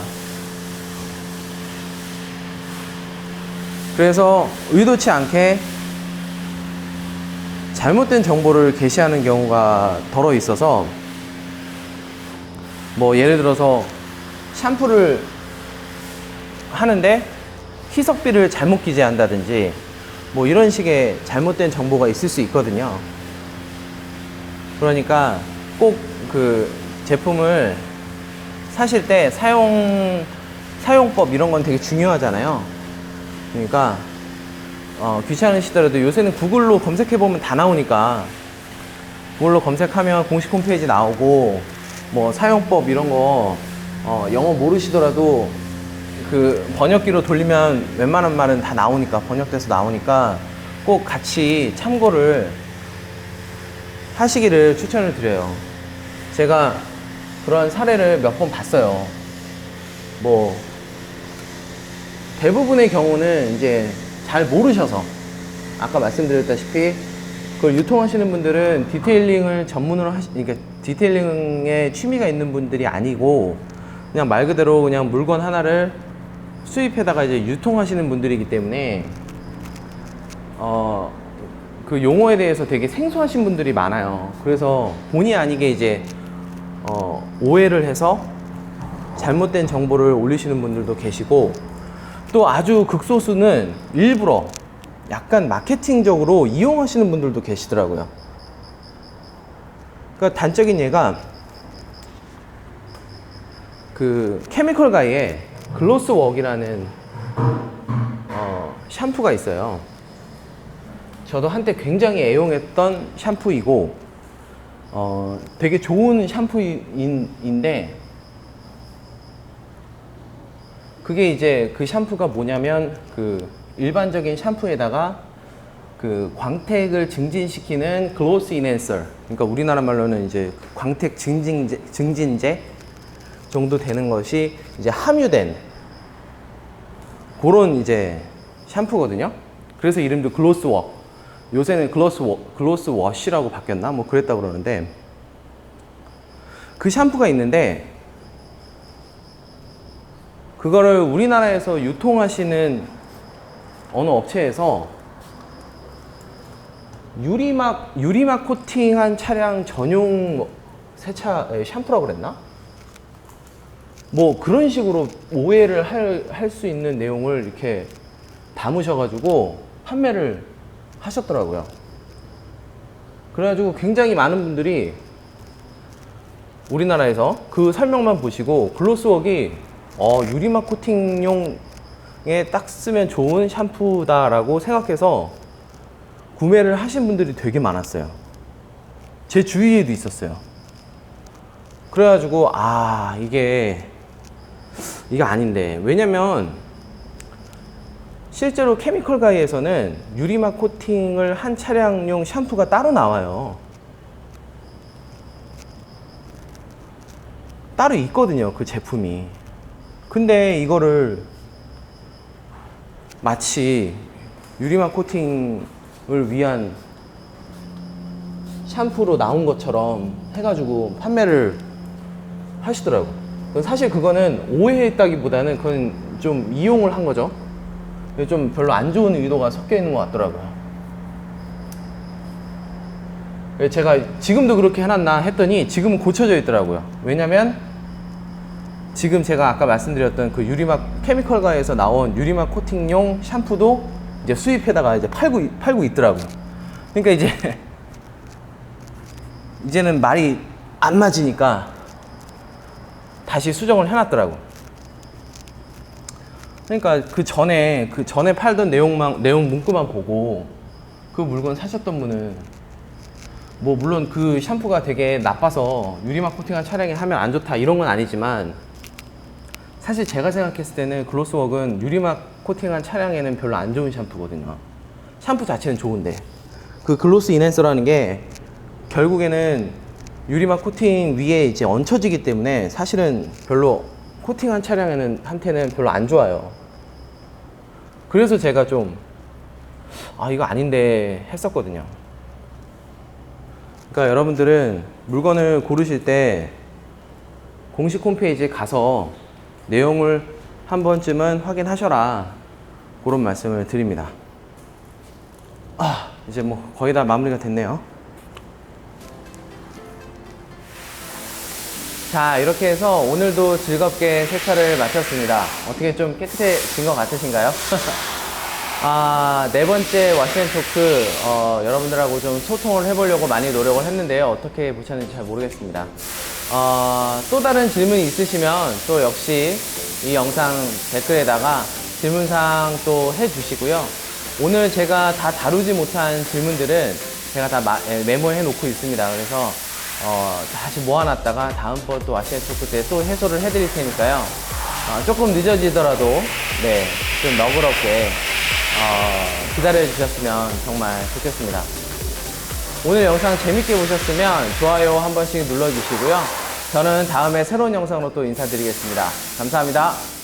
그래서 의도치 않게 잘못된 정보를 게시하는 경우가 덜어 있어서 뭐 예를 들어서 샴푸를 하는데 희석비를 잘못 기재한다든지 뭐 이런 식의 잘못된 정보가 있을 수 있거든요. 그러니까 꼭 그 제품을 사실 때 사용법 이런 건 되게 중요하잖아요. 그러니까 귀찮으시더라도 요새는 구글로 검색해보면 다 나오니까 구글로 검색하면 공식 홈페이지 나오고 뭐 사용법 이런 거 영어 모르시더라도 그 번역기로 돌리면 웬만한 말은 다 나오니까 번역돼서 나오니까 꼭 같이 참고를 하시기를 추천을 드려요. 제가 그런 사례를 몇 번 봤어요. 뭐 대부분의 경우는 이제 잘 모르셔서 아까 말씀드렸다시피 그걸 유통하시는 분들은 디테일링을 전문으로 그러니까 디테일링에 취미가 있는 분들이 아니고 그냥 말 그대로 그냥 물건 하나를 수입해다가 이제 유통하시는 분들이기 때문에 그 용어에 대해서 되게 생소하신 분들이 많아요. 그래서 본의 아니게 이제 오해를 해서 잘못된 정보를 올리시는 분들도 계시고 또 아주 극소수는 일부러 약간 마케팅적으로 이용하시는 분들도 계시더라고요. 그러니까 단적인 예가 그 케미컬 가이에 글로스 웍이라는 샴푸가 있어요. 저도 한때 굉장히 애용했던 샴푸이고 되게 좋은 샴푸인데 그게 이제 그 샴푸가 뭐냐면 그 일반적인 샴푸에다가 그 광택을 증진시키는 글로스 이넨서, 그러니까 우리나라 말로는 이제 광택 증진제 정도 되는 것이 이제 함유된 그런 이제 샴푸거든요. 그래서 이름도 글로스웍, 요새는 글로스워시라고 바뀌었나 뭐 그랬다고 그러는데, 그 샴푸가 있는데 그거를 우리나라에서 유통하시는 어느 업체에서 유리막 코팅한 차량 전용 세차 샴푸라고 그랬나? 뭐 그런 식으로 오해를 할 수 있는 내용을 이렇게 담으셔가지고 판매를 하셨더라고요. 그래가지고 굉장히 많은 분들이 우리나라에서 그 설명만 보시고 글로스웍이 유리막 코팅용에 딱 쓰면 좋은 샴푸다라고 생각해서 구매를 하신 분들이 되게 많았어요. 제 주위에도 있었어요. 그래가지고 이게 아닌데, 왜냐면 실제로 케미컬 가이에서는 유리막 코팅을 한 차량용 샴푸가 따로 나와요. 따로 있거든요, 그 제품이. 근데 이거를 마치 유리막 코팅을 위한 샴푸로 나온 것처럼 해가지고 판매를 하시더라고요. 사실 그거는 오해했다기보다는 그건 좀 이용을 한 거죠. 좀 별로 안 좋은 의도가 섞여 있는 것 같더라고요. 제가 지금도 그렇게 해놨나 했더니 지금은 고쳐져 있더라고요. 왜냐면 지금 제가 아까 말씀드렸던 그 유리막 케미컬가에서 나온 유리막 코팅용 샴푸도 이제 수입해다가 이제 팔고 있더라고요. 그러니까 이제는 말이 안 맞으니까 다시 수정을 해놨더라고. 그러니까 그 전에 팔던 내용 문구만 보고 그 물건 사셨던 분은 뭐 물론 그 샴푸가 되게 나빠서 유리막 코팅한 차량에 하면 안 좋다 이런 건 아니지만, 사실 제가 생각했을 때는 글로스웍은 유리막 코팅한 차량에는 별로 안 좋은 샴푸거든요. 샴푸 자체는 좋은데 그 글로스 이넨서라는 게 결국에는 유리막 코팅 위에 이제 얹혀지기 때문에 사실은 별로 코팅한 차량한테는 별로 안 좋아요. 그래서 제가 좀 이거 아닌데 했었거든요. 그러니까 여러분들은 물건을 고르실 때 공식 홈페이지에 가서 내용을 한 번쯤은 확인하셔라, 그런 말씀을 드립니다. 이제 뭐 거의 다 마무리가 됐네요. 자, 이렇게 해서 오늘도 즐겁게 세차를 마쳤습니다. 어떻게 좀 깨끗해진 것 같으신가요? 네 번째 와시앤토크 여러분들하고 좀 소통을 해보려고 많이 노력을 했는데요. 어떻게 보셨는지 잘 모르겠습니다. 또 다른 질문이 있으시면 또 역시 이 영상 댓글에다가 질문사항 또 해주시고요. 오늘 제가 다 다루지 못한 질문들은 제가 다 메모해 놓고 있습니다. 그래서 다시 모아놨다가 다음번 또 와시앤토크 때 또 해소를 해드릴 테니까요. 조금 늦어지더라도 좀 너그럽게 기다려 주셨으면 정말 좋겠습니다. 오늘 영상 재밌게 보셨으면 좋아요 한 번씩 눌러주시고요. 저는 다음에 새로운 영상으로 또 인사드리겠습니다. 감사합니다.